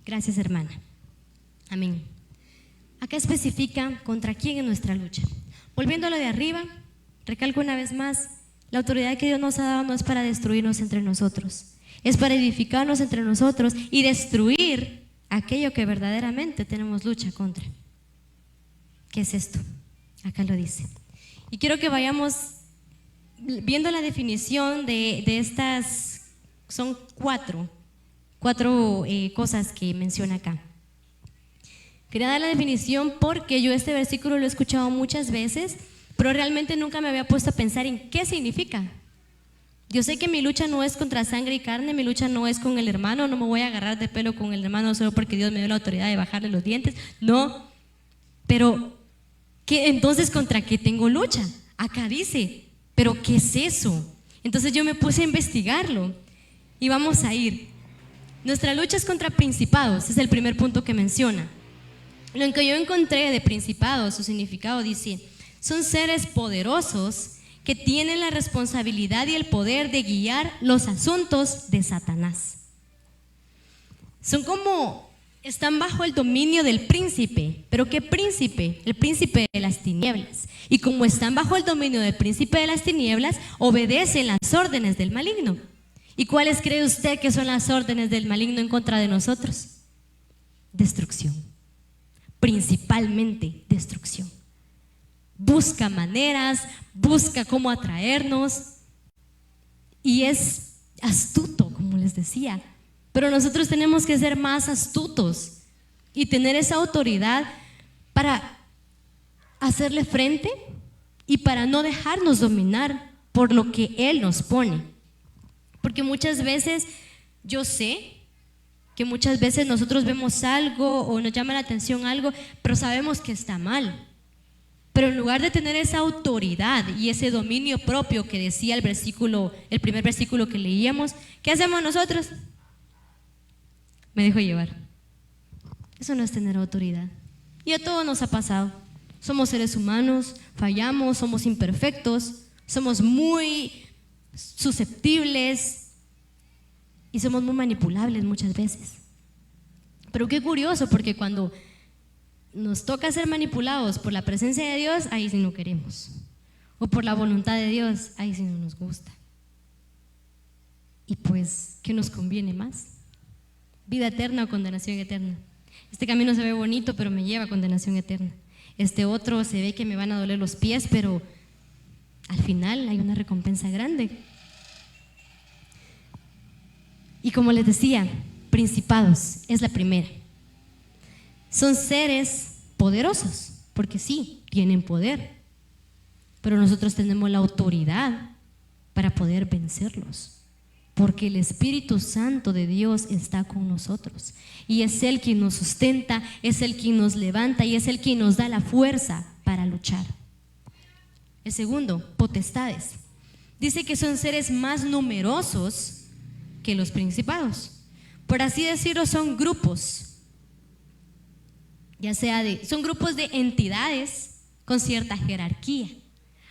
Gracias, hermana. Amén. Acá especifica contra quién es nuestra lucha. Volviendo a lo de arriba, recalco una vez más, la autoridad que Dios nos ha dado no es para destruirnos entre nosotros, es para edificarnos entre nosotros y destruir aquello que verdaderamente tenemos lucha contra. ¿Qué es esto? Acá lo dice. Y quiero que vayamos viendo la definición de estas, son cuatro cosas que menciona acá. Quería dar la definición porque yo este versículo lo he escuchado muchas veces, pero realmente nunca me había puesto a pensar en qué significa. Yo sé que mi lucha no es contra sangre y carne, mi lucha no es con el hermano, no me voy a agarrar de pelo con el hermano solo porque Dios me dio la autoridad de bajarle los dientes, no. Pero, entonces, ¿contra qué tengo lucha? Acá dice, ¿pero qué es eso? Entonces yo me puse a investigarlo y vamos a ir. Nuestra lucha es contra principados, es el primer punto que menciona. Lo que yo encontré de principados, su significado dice, son seres poderosos que tienen la responsabilidad y el poder de guiar los asuntos de Satanás. Son como, están bajo el dominio del príncipe. ¿Pero qué príncipe? El príncipe de las tinieblas. Y como están bajo el dominio del príncipe de las tinieblas, obedecen las órdenes del maligno. ¿Y cuáles cree usted que son las órdenes del maligno en contra de nosotros? Destrucción. Principalmente destrucción. Busca maneras, busca cómo atraernos y es astuto, como les decía. Pero nosotros tenemos que ser más astutos y tener esa autoridad para hacerle frente y para no dejarnos dominar por lo que Él nos pone. Porque muchas veces, yo sé que muchas veces nosotros vemos algo o nos llama la atención algo, pero sabemos que está mal. Pero en lugar de tener esa autoridad y ese dominio propio que decía el primer versículo que leíamos, ¿qué hacemos nosotros? Me dejo llevar. Eso no es tener autoridad. Y a todos nos ha pasado. Somos seres humanos, fallamos, somos imperfectos, somos muy susceptibles y somos muy manipulables muchas veces. Pero qué curioso, porque cuando nos toca ser manipulados por la presencia de Dios, ahí sí no queremos, o por la voluntad de Dios, ahí sí no nos gusta. Y pues, ¿qué nos conviene más? ¿Vida eterna o condenación eterna? Este camino se ve bonito, pero me lleva a condenación eterna. Este otro se ve que me van a doler los pies, pero al final hay una recompensa grande. Y como les decía, principados es la primera. Son seres poderosos, porque sí, tienen poder, pero nosotros tenemos la autoridad para poder vencerlos, porque el Espíritu Santo de Dios está con nosotros y es Él quien nos sustenta, es Él quien nos levanta y es Él quien nos da la fuerza para luchar. El segundo, potestades. Dice que son seres más numerosos que los principados. Por así decirlo, son grupos, son grupos de entidades con cierta jerarquía.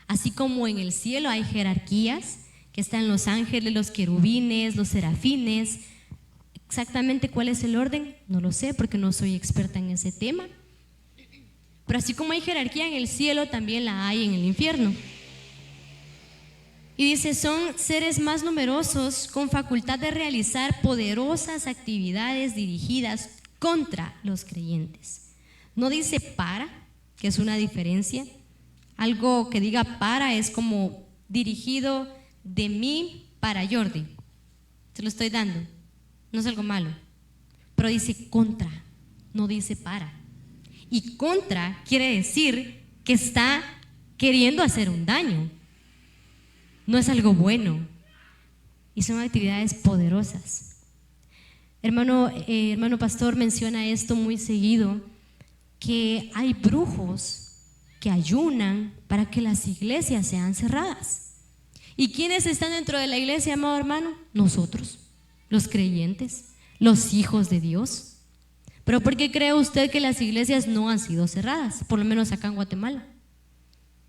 Así como en el cielo hay jerarquías, que están los ángeles, los querubines, los serafines. Exactamente cuál es el orden, no lo sé porque no soy experta en ese tema. Pero así como hay jerarquía en el cielo, también la hay en el infierno. Y dice, son seres más numerosos con facultad de realizar poderosas actividades dirigidas contra los creyentes. No dice para, que es una diferencia. Algo que diga para es como dirigido de mí para Jordi. Se lo estoy dando. No es algo malo. Pero dice contra, no dice para. Y contra quiere decir que está queriendo hacer un daño. No es algo bueno. Y son actividades poderosas. Hermano pastor menciona esto muy seguido, que hay brujos que ayunan para que las iglesias sean cerradas. ¿Y quiénes están dentro de la iglesia, amado hermano? Nosotros, los creyentes, los hijos de Dios. ¿Pero por qué cree usted que las iglesias no han sido cerradas? Por lo menos acá en Guatemala.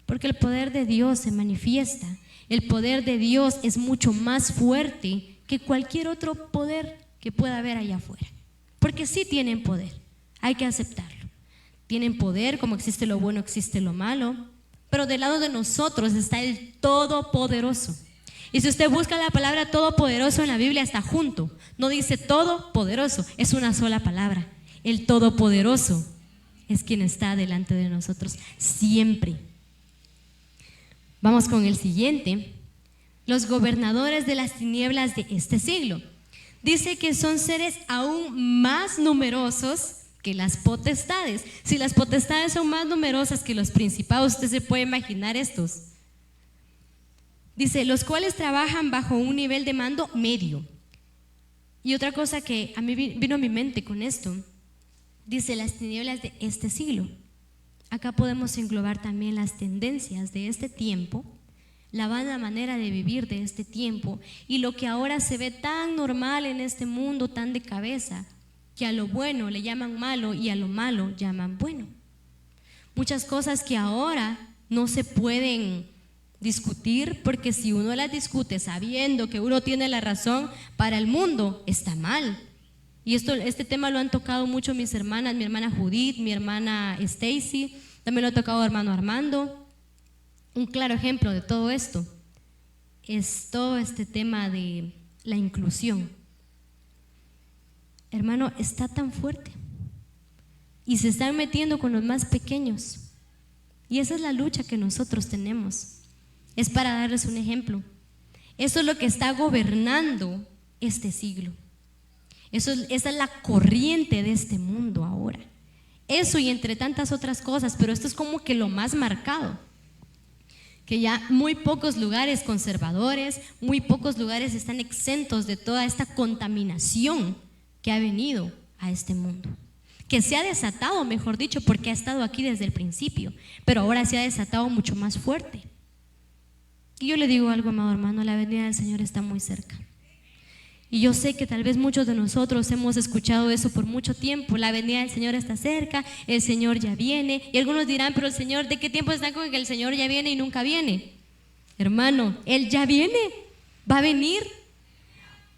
Porque el poder de Dios se manifiesta. El poder de Dios es mucho más fuerte que cualquier otro poder que pueda haber allá afuera. Porque sí tienen poder, hay que aceptarlo. Tienen poder, como existe lo bueno, existe lo malo, pero del lado de nosotros está el Todopoderoso. Y si usted busca la palabra Todopoderoso en la Biblia, está junto. No dice Todopoderoso, es una sola palabra. El Todopoderoso es quien está delante de nosotros siempre. Vamos con el siguiente. Los gobernadores de las tinieblas de este siglo. Dice que son seres aún más numerosos que las potestades. Si las potestades son más numerosas que los principados, usted se puede imaginar estos. Dice, los cuales trabajan bajo un nivel de mando medio. Y otra cosa que a mí vino a mi mente con esto, dice las tinieblas de este siglo. Acá podemos englobar también las tendencias de este tiempo, la vana manera de vivir de este tiempo y lo que ahora se ve tan normal en este mundo, tan de cabeza, que a lo bueno le llaman malo y a lo malo llaman bueno. Muchas cosas que ahora no se pueden discutir, porque si uno las discute sabiendo que uno tiene la razón, para el mundo está mal. Y este tema lo han tocado mucho mis hermanas, mi hermana Judith, mi hermana Stacy, también lo ha tocado hermano Armando. Un claro ejemplo de todo esto es todo este tema de la inclusión. Hermano, está tan fuerte y se están metiendo con los más pequeños, y esa es la lucha que nosotros tenemos. Es para darles un ejemplo. Eso es lo que está gobernando este siglo. Esa es la corriente de este mundo ahora. Eso y entre tantas otras cosas, pero esto es como que lo más marcado, que ya muy pocos lugares conservadores, muy pocos lugares están exentos de toda esta contaminación que ha venido a este mundo, que se ha desatado, mejor dicho, porque ha estado aquí desde el principio, pero ahora se ha desatado mucho más fuerte. Y yo le digo algo, amado hermano, la venida del Señor está muy cerca. Y yo sé que tal vez muchos de nosotros hemos escuchado eso por mucho tiempo. La venida del Señor está cerca, el Señor ya viene. Y algunos dirán, pero el Señor, ¿de qué tiempo están con que el Señor ya viene y nunca viene? Hermano, Él ya viene, va a venir.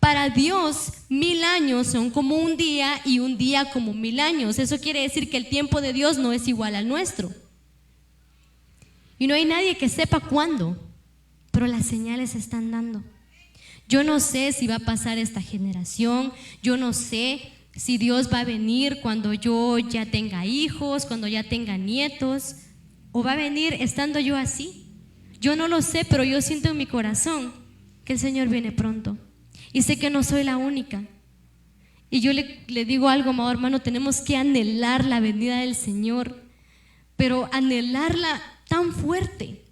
Para Dios 1000 años son como un día y un día como 1000 años. Eso quiere decir que el tiempo de Dios no es igual al nuestro. Y no hay nadie que sepa cuándo, pero las señales se están dando. Yo no sé si va a pasar esta generación, yo no sé si Dios va a venir cuando yo ya tenga hijos, cuando ya tenga nietos, o va a venir estando yo así. Yo no lo sé, pero yo siento en mi corazón que el Señor viene pronto. Y sé que no soy la única. Y yo le digo algo, amado hermano, tenemos que anhelar la venida del Señor, pero anhelarla tan fuerte.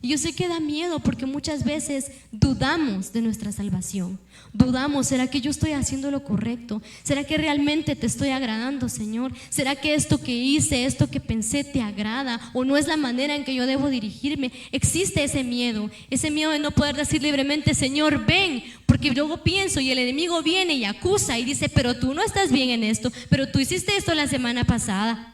Y yo sé que da miedo porque muchas veces dudamos de nuestra salvación. Dudamos, ¿será que yo estoy haciendo lo correcto? ¿Será que realmente te estoy agradando, Señor? ¿Será que esto que hice, esto que pensé te agrada o no es la manera en que yo debo dirigirme? Existe ese miedo de no poder decir libremente, Señor, ven, porque luego pienso y el enemigo viene y acusa y dice, pero tú no estás bien en esto, pero tú hiciste esto la semana pasada.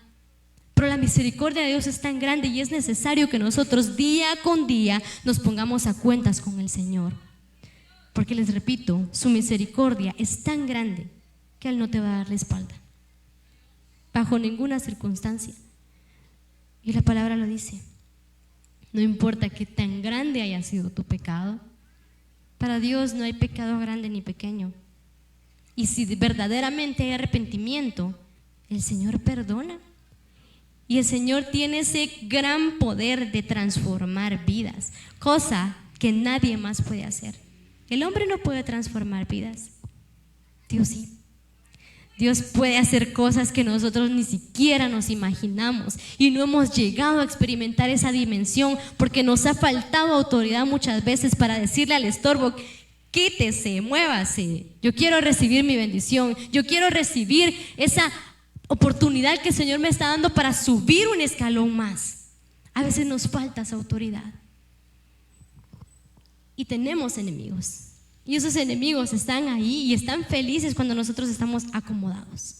Pero la misericordia de Dios es tan grande y es necesario que nosotros día con día nos pongamos a cuentas con el Señor. Porque les repito, su misericordia es tan grande que Él no te va a dar la espalda, bajo ninguna circunstancia. Y la palabra lo dice. No importa que tan grande haya sido tu pecado, para Dios no hay pecado grande ni pequeño. Y si verdaderamente hay arrepentimiento, el Señor perdona. Y el Señor tiene ese gran poder de transformar vidas, cosa que nadie más puede hacer. El hombre no puede transformar vidas, Dios sí. Dios puede hacer cosas que nosotros ni siquiera nos imaginamos y no hemos llegado a experimentar esa dimensión porque nos ha faltado autoridad muchas veces para decirle al estorbo, quítese, muévase, yo quiero recibir mi bendición, yo quiero recibir esa oportunidad que el Señor me está dando para subir un escalón más. A veces nos falta esa autoridad y tenemos enemigos, y esos enemigos están ahí y están felices cuando nosotros estamos acomodados.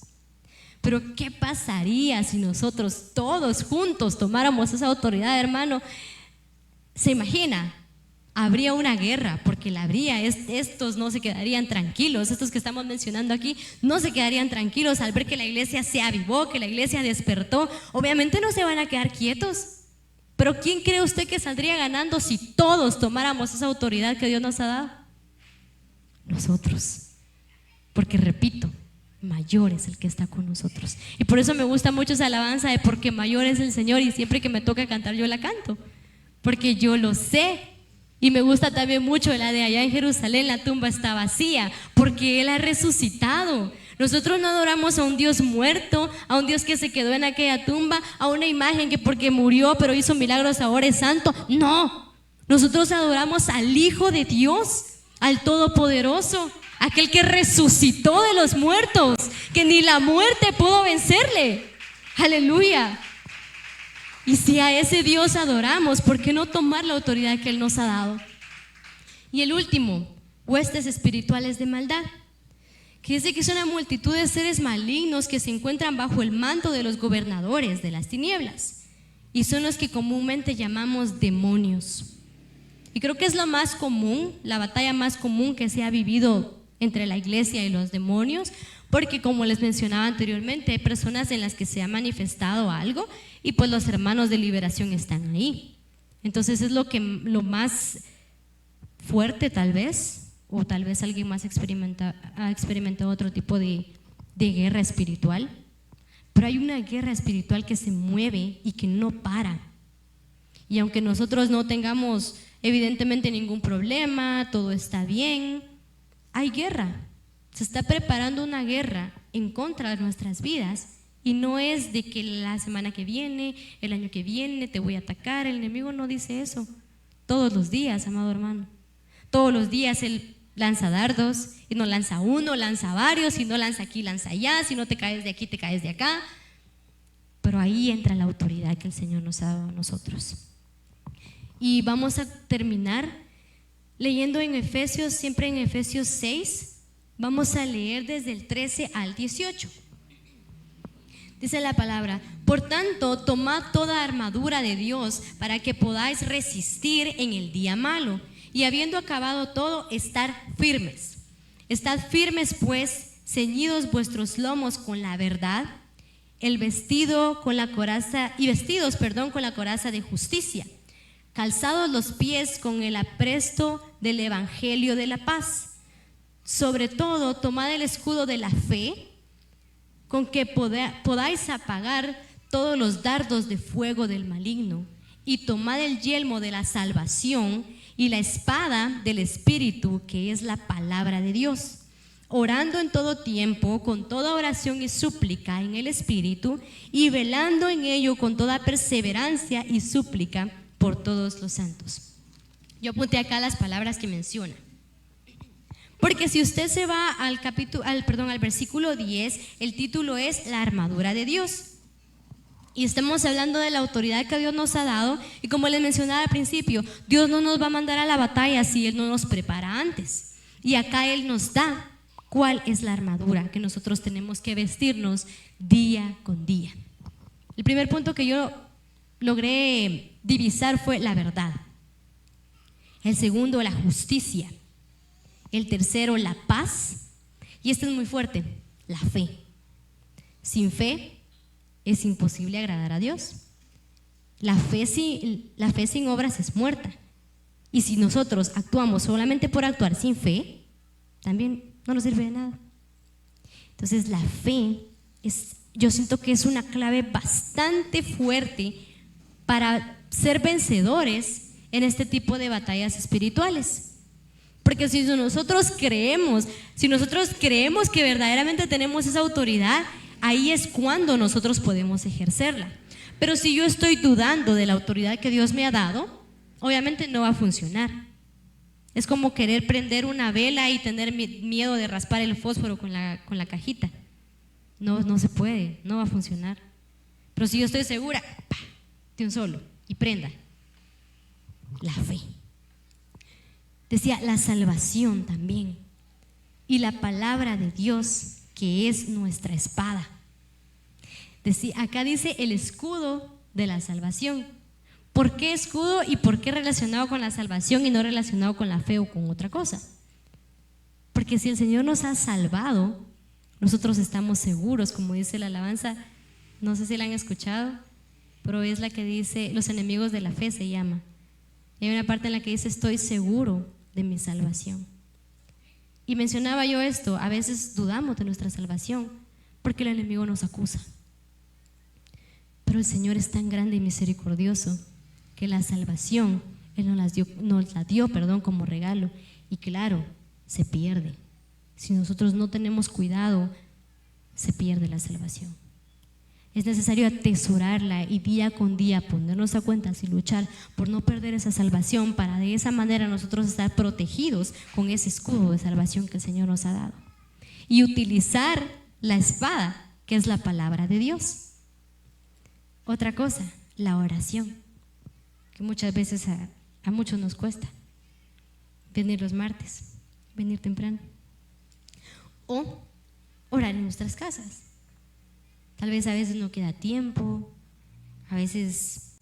Pero ¿qué pasaría si nosotros todos juntos tomáramos esa autoridad, hermano? ¿Se imagina? Habría una guerra, porque la habría. Estos no se quedarían tranquilos, estos que estamos mencionando aquí no se quedarían tranquilos al ver que la iglesia se avivó, que la iglesia despertó. Obviamente no se van a quedar quietos, pero ¿quién cree usted que saldría ganando si todos tomáramos esa autoridad que Dios nos ha dado? Nosotros, porque repito, mayor es el que está con nosotros. Y por eso me gusta mucho esa alabanza de porque mayor es el Señor, y siempre que me toca cantar yo la canto, porque yo lo sé. Y me gusta también mucho la de allá en Jerusalén la tumba está vacía, porque Él ha resucitado. Nosotros no adoramos a un Dios muerto, a un Dios que se quedó en aquella tumba, a una imagen que porque murió pero hizo milagros ahora es santo. No, nosotros adoramos al Hijo de Dios, al Todopoderoso, aquel que resucitó de los muertos, que ni la muerte pudo vencerle. Aleluya. Y si a ese Dios adoramos, ¿por qué no tomar la autoridad que Él nos ha dado? Y el último, huestes espirituales de maldad, que dice que es una multitud de seres malignos que se encuentran bajo el manto de los gobernadores de las tinieblas, y son los que comúnmente llamamos demonios. Y creo que es lo más común, la batalla más común que se ha vivido entre la iglesia y los demonios, porque como les mencionaba anteriormente, hay personas en las que se ha manifestado algo y pues los hermanos de liberación están ahí. Entonces es lo más fuerte tal vez, o tal vez alguien más ha experimentado otro tipo de guerra espiritual, pero hay una guerra espiritual que se mueve y que no para. Y aunque nosotros no tengamos evidentemente ningún problema, todo está bien, hay guerra. Se está preparando una guerra en contra de nuestras vidas, y no es de que la semana que viene, el año que viene te voy a atacar. El enemigo no dice eso. Todos los días, amado hermano, todos los días él lanza dardos, y no lanza uno, lanza varios, y no lanza aquí, lanza allá, si no te caes de aquí, te caes de acá. Pero ahí entra la autoridad que el Señor nos ha dado a nosotros. Y vamos a terminar leyendo en Efesios, siempre en Efesios 6. Vamos a leer desde el 13 al 18. Dice la palabra: por tanto, tomad toda armadura de Dios para que podáis resistir en el día malo, y habiendo acabado todo, estar firmes. Estad firmes pues, ceñidos vuestros lomos con la verdad, vestidos con la coraza de justicia, calzados los pies con el apresto del evangelio de la paz. Sobre todo, tomad el escudo de la fe, con que podáis apagar todos los dardos de fuego del maligno, y tomad el yelmo de la salvación y la espada del Espíritu, que es la palabra de Dios, orando en todo tiempo, con toda oración y súplica en el Espíritu, y velando en ello con toda perseverancia y súplica por todos los santos. Yo apunté acá las palabras que menciona, porque si usted se va al versículo 10, el título es la armadura de Dios. Y estamos hablando de la autoridad que Dios nos ha dado. Y como les mencionaba al principio, Dios no nos va a mandar a la batalla si Él no nos prepara antes. Y acá Él nos da cuál es la armadura que nosotros tenemos que vestirnos día con día. El primer punto que yo logré divisar fue la verdad. El segundo, la justicia. El tercero, la paz. Y este es muy fuerte, la fe. Sin fe es imposible agradar a Dios. La fe sin obras es muerta. Y si nosotros actuamos solamente por actuar sin fe, también no nos sirve de nada. Entonces la fe yo siento que es una clave bastante fuerte para ser vencedores en este tipo de batallas espirituales. Porque si nosotros creemos que verdaderamente tenemos esa autoridad, ahí es cuando nosotros podemos ejercerla. Pero si yo estoy dudando de la autoridad que Dios me ha dado, obviamente no va a funcionar. Es como querer prender una vela y tener miedo de raspar el fósforo con la cajita. No se puede, no va a funcionar. Pero si yo estoy segura, de un solo, y prenda. La fe. Decía la salvación también. Y la palabra de Dios, que es nuestra espada. Acá dice el escudo de la salvación. ¿Por qué escudo y por qué relacionado con la salvación y no relacionado con la fe o con otra cosa? Porque si el Señor nos ha salvado, nosotros estamos seguros, como dice la alabanza, no sé si la han escuchado, pero es la que dice, los enemigos de la fe se llama. Y hay una parte en la que dice, estoy seguro de mi salvación. Y mencionaba yo esto, a veces dudamos de nuestra salvación porque el enemigo nos acusa. Pero el Señor es tan grande y misericordioso que la salvación Él nos la dio como regalo. Y claro, se pierde. Si nosotros no tenemos cuidado, se pierde la salvación. Es necesario atesorarla y día con día ponernos a cuentas y luchar por no perder esa salvación, para de esa manera nosotros estar protegidos con ese escudo de salvación que el Señor nos ha dado. Y utilizar la espada, que es la palabra de Dios. Otra cosa, la oración, que muchas veces a muchos nos cuesta. Venir los martes, venir temprano. O orar en nuestras casas. Tal vez a veces no queda tiempo, a veces,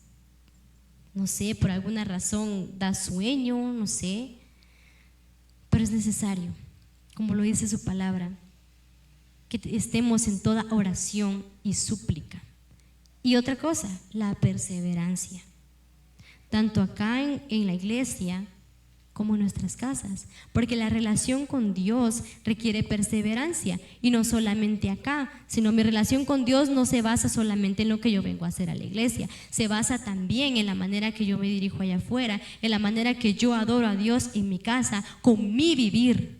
no sé, por alguna razón da sueño, no sé, pero es necesario, como lo dice su palabra, que estemos en toda oración y súplica. Y otra cosa, la perseverancia, tanto acá en la iglesia como en nuestras casas, porque la relación con Dios requiere perseverancia, y no solamente acá, sino mi relación con Dios no se basa solamente en lo que yo vengo a hacer a la iglesia, se basa también en la manera que yo me dirijo allá afuera, en la manera que yo adoro a Dios en mi casa, con mi vivir,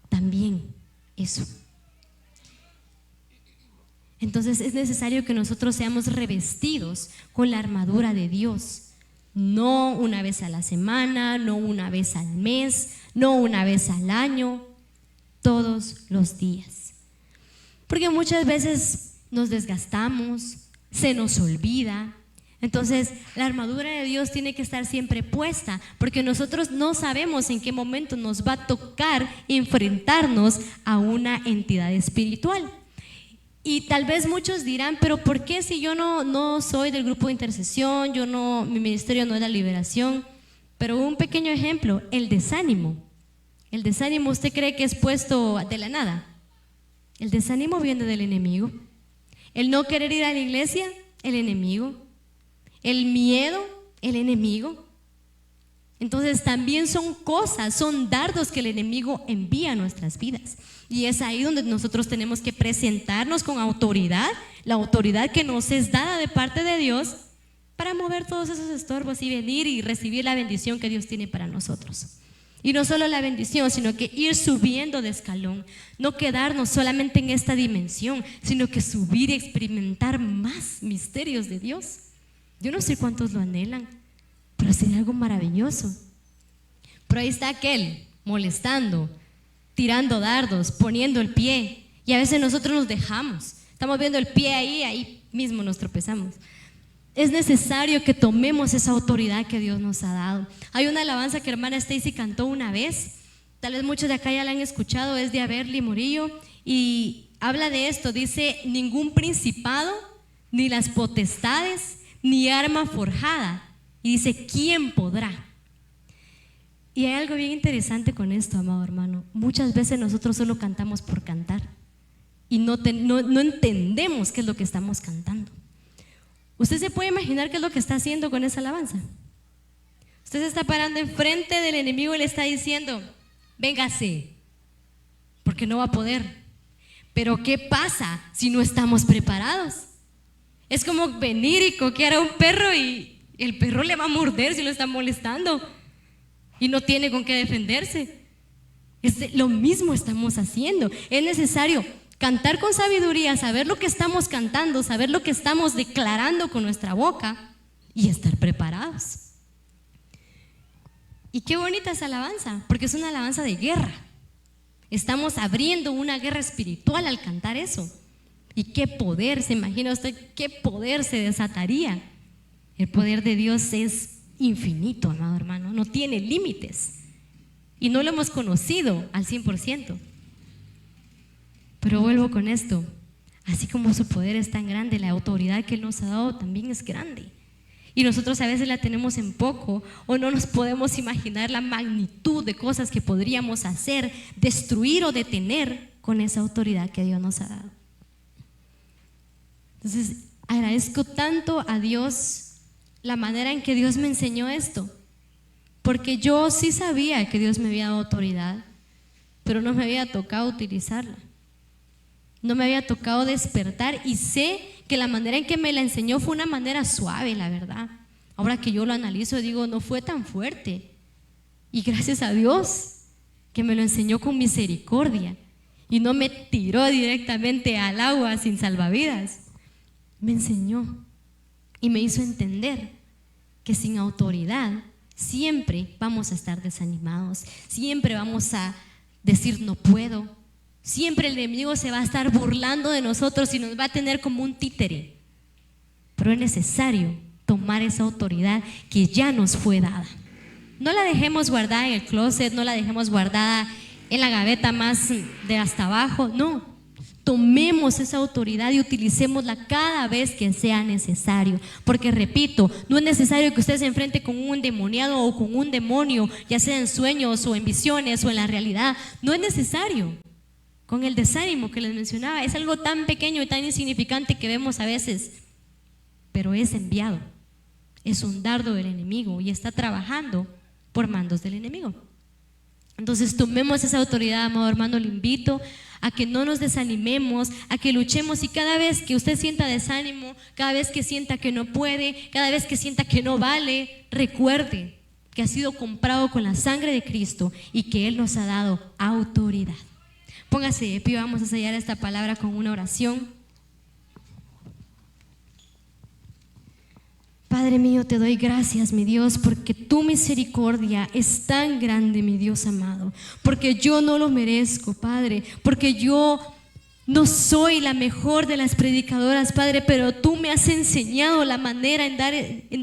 también eso. Entonces es necesario que nosotros seamos revestidos con la armadura de Dios. No una vez a la semana, no una vez al mes, no una vez al año, todos los días. Porque muchas veces nos desgastamos, se nos olvida. Entonces la armadura de Dios tiene que estar siempre puesta, porque nosotros no sabemos en qué momento nos va a tocar enfrentarnos a una entidad espiritual. Y tal vez muchos dirán, pero ¿por qué si yo no soy del grupo de intercesión, mi ministerio no es la liberación? Pero un pequeño ejemplo, el desánimo. El desánimo, ¿usted cree que es puesto de la nada? El desánimo viene del enemigo. El no querer ir a la iglesia, el enemigo. El miedo, el enemigo. Entonces también son dardos que el enemigo envía a nuestras vidas. Y es ahí donde nosotros tenemos que presentarnos con autoridad, la autoridad que nos es dada de parte de Dios, para mover todos esos estorbos y venir y recibir la bendición que Dios tiene para nosotros. Y no solo la bendición, sino que ir subiendo de escalón, no quedarnos solamente en esta dimensión, sino que subir y experimentar más misterios de Dios. Yo no sé cuántos lo anhelan, pero sería algo maravilloso. Pero ahí está aquel molestando, tirando dardos, poniendo el pie, y a veces nosotros nos dejamos, estamos viendo el pie ahí mismo nos tropezamos. Es necesario que tomemos esa autoridad que Dios nos ha dado. Hay una alabanza que hermana Stacy cantó una vez, tal vez muchos de acá ya la han escuchado, es de Averly Murillo, y habla de esto, dice: ningún principado, ni las potestades, ni arma forjada, y dice: ¿quién podrá? Y hay algo bien interesante con esto, amado hermano. Muchas veces nosotros solo cantamos por cantar y no entendemos qué es lo que estamos cantando. ¿Usted se puede imaginar qué es lo que está haciendo con esa alabanza? Usted se está parando enfrente del enemigo y le está diciendo: véngase, porque no va a poder. Pero ¿qué pasa si no estamos preparados? Es como venir y coquear a un perro y el perro le va a morder si lo está molestando y no tiene con qué defenderse. Lo mismo estamos haciendo. Es necesario cantar con sabiduría, saber lo que estamos cantando, saber lo que estamos declarando con nuestra boca y estar preparados. Y qué bonita esa alabanza, porque es una alabanza de guerra. Estamos abriendo una guerra espiritual al cantar eso. Y qué poder, se imagina usted qué poder se desataría. El poder de Dios es infinito, amado hermano, no tiene límites. Y no lo hemos conocido al 100%. Pero vuelvo con esto: así como su poder es tan grande, la autoridad que Él nos ha dado también es grande. Y nosotros a veces la tenemos en poco, o no nos podemos imaginar la magnitud de cosas que podríamos hacer, destruir o detener con esa autoridad que Dios nos ha dado. Entonces, agradezco tanto a Dios la manera en que Dios me enseñó esto, porque yo sí sabía que Dios me había dado autoridad, pero no me había tocado utilizarla. No me había tocado despertar, y sé que la manera en que me la enseñó fue una manera suave, la verdad. Ahora que yo lo analizo, digo, no fue tan fuerte. Y gracias a Dios que me lo enseñó con misericordia y no me tiró directamente al agua sin salvavidas. Me enseñó y me hizo entender que sin autoridad siempre vamos a estar desanimados, siempre vamos a decir no puedo. Siempre el enemigo se va a estar burlando de nosotros y nos va a tener como un títere. Pero es necesario tomar esa autoridad que ya nos fue dada. No la dejemos guardada en el closet, no la dejemos guardada en la gaveta más de hasta abajo. No, tomemos esa autoridad y utilicémosla cada vez que sea necesario. Porque repito, no es necesario que usted se enfrente con un endemoniado o con un demonio, ya sea en sueños o en visiones o en la realidad. No es necesario. Con el desánimo que les mencionaba, es algo tan pequeño y tan insignificante que vemos a veces, pero es enviado, es un dardo del enemigo y está trabajando por mandos del enemigo. Entonces tomemos esa autoridad, amado hermano. Le invito a que no nos desanimemos, a que luchemos, y cada vez que usted sienta desánimo, cada vez que sienta que no puede, cada vez que sienta que no vale, recuerde que ha sido comprado con la sangre de Cristo y que Él nos ha dado autoridad. Póngase de pie, vamos a sellar esta palabra con una oración. Padre mío, te doy gracias, mi Dios, porque tu misericordia es tan grande, mi Dios amado, porque yo no lo merezco, Padre, porque yo no soy la mejor de las predicadoras, Padre, pero tú me has enseñado la manera en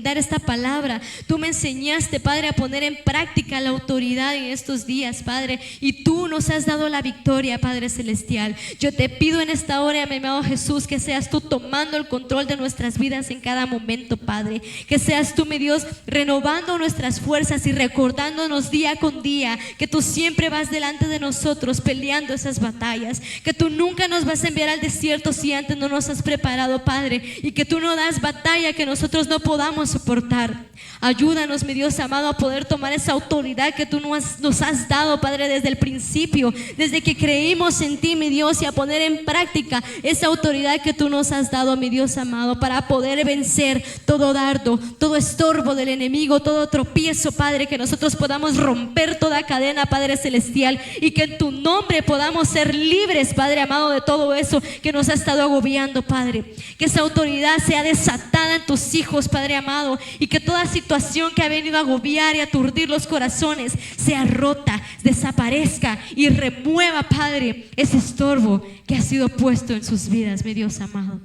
dar esta palabra. Tú me enseñaste, Padre, a poner en práctica la autoridad en estos días, Padre, y tú nos has dado la victoria, Padre celestial. Yo te pido en esta hora, mi amado Jesús, que seas tú tomando el control de nuestras vidas en cada momento, Padre, que seas tú, mi Dios, renovando nuestras fuerzas y recordándonos día con día que tú siempre vas delante de nosotros peleando esas batallas, que tú nunca nos vas a enviar al desierto si antes no nos has preparado, Padre? Y que tú no das batalla que nosotros no podamos soportar. Ayúdanos, mi Dios amado, a poder tomar esa autoridad que tú nos has dado, Padre, desde el principio, desde que creímos en ti, mi Dios, y a poner en práctica esa autoridad que tú nos has dado, mi Dios amado, para poder vencer todo dardo, todo estorbo del enemigo, todo tropiezo, Padre, que nosotros podamos romper toda cadena, Padre celestial, y que en tu nombre podamos ser libres, Padre amado, de todo eso que nos ha estado agobiando, Padre. Que esa autoridad sea desatada en tus hijos, Padre amado, y que toda situación que ha venido a agobiar y aturdir los corazones sea rota, desaparezca y remueva, Padre, ese estorbo que ha sido puesto en sus vidas, mi Dios amado.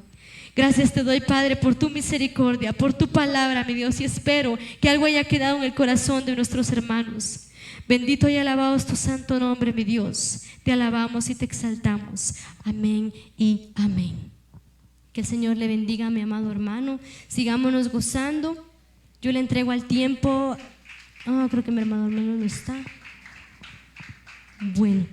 Gracias te doy, Padre, por tu misericordia, por tu palabra, mi Dios, y espero que algo haya quedado en el corazón de nuestros hermanos. Bendito y alabado es tu santo nombre, mi Dios. Te alabamos y te exaltamos. Amén y amén. Que el Señor le bendiga a mi amado hermano. Sigámonos gozando. Yo le entrego al tiempo. Creo que mi hermano no está. Bueno.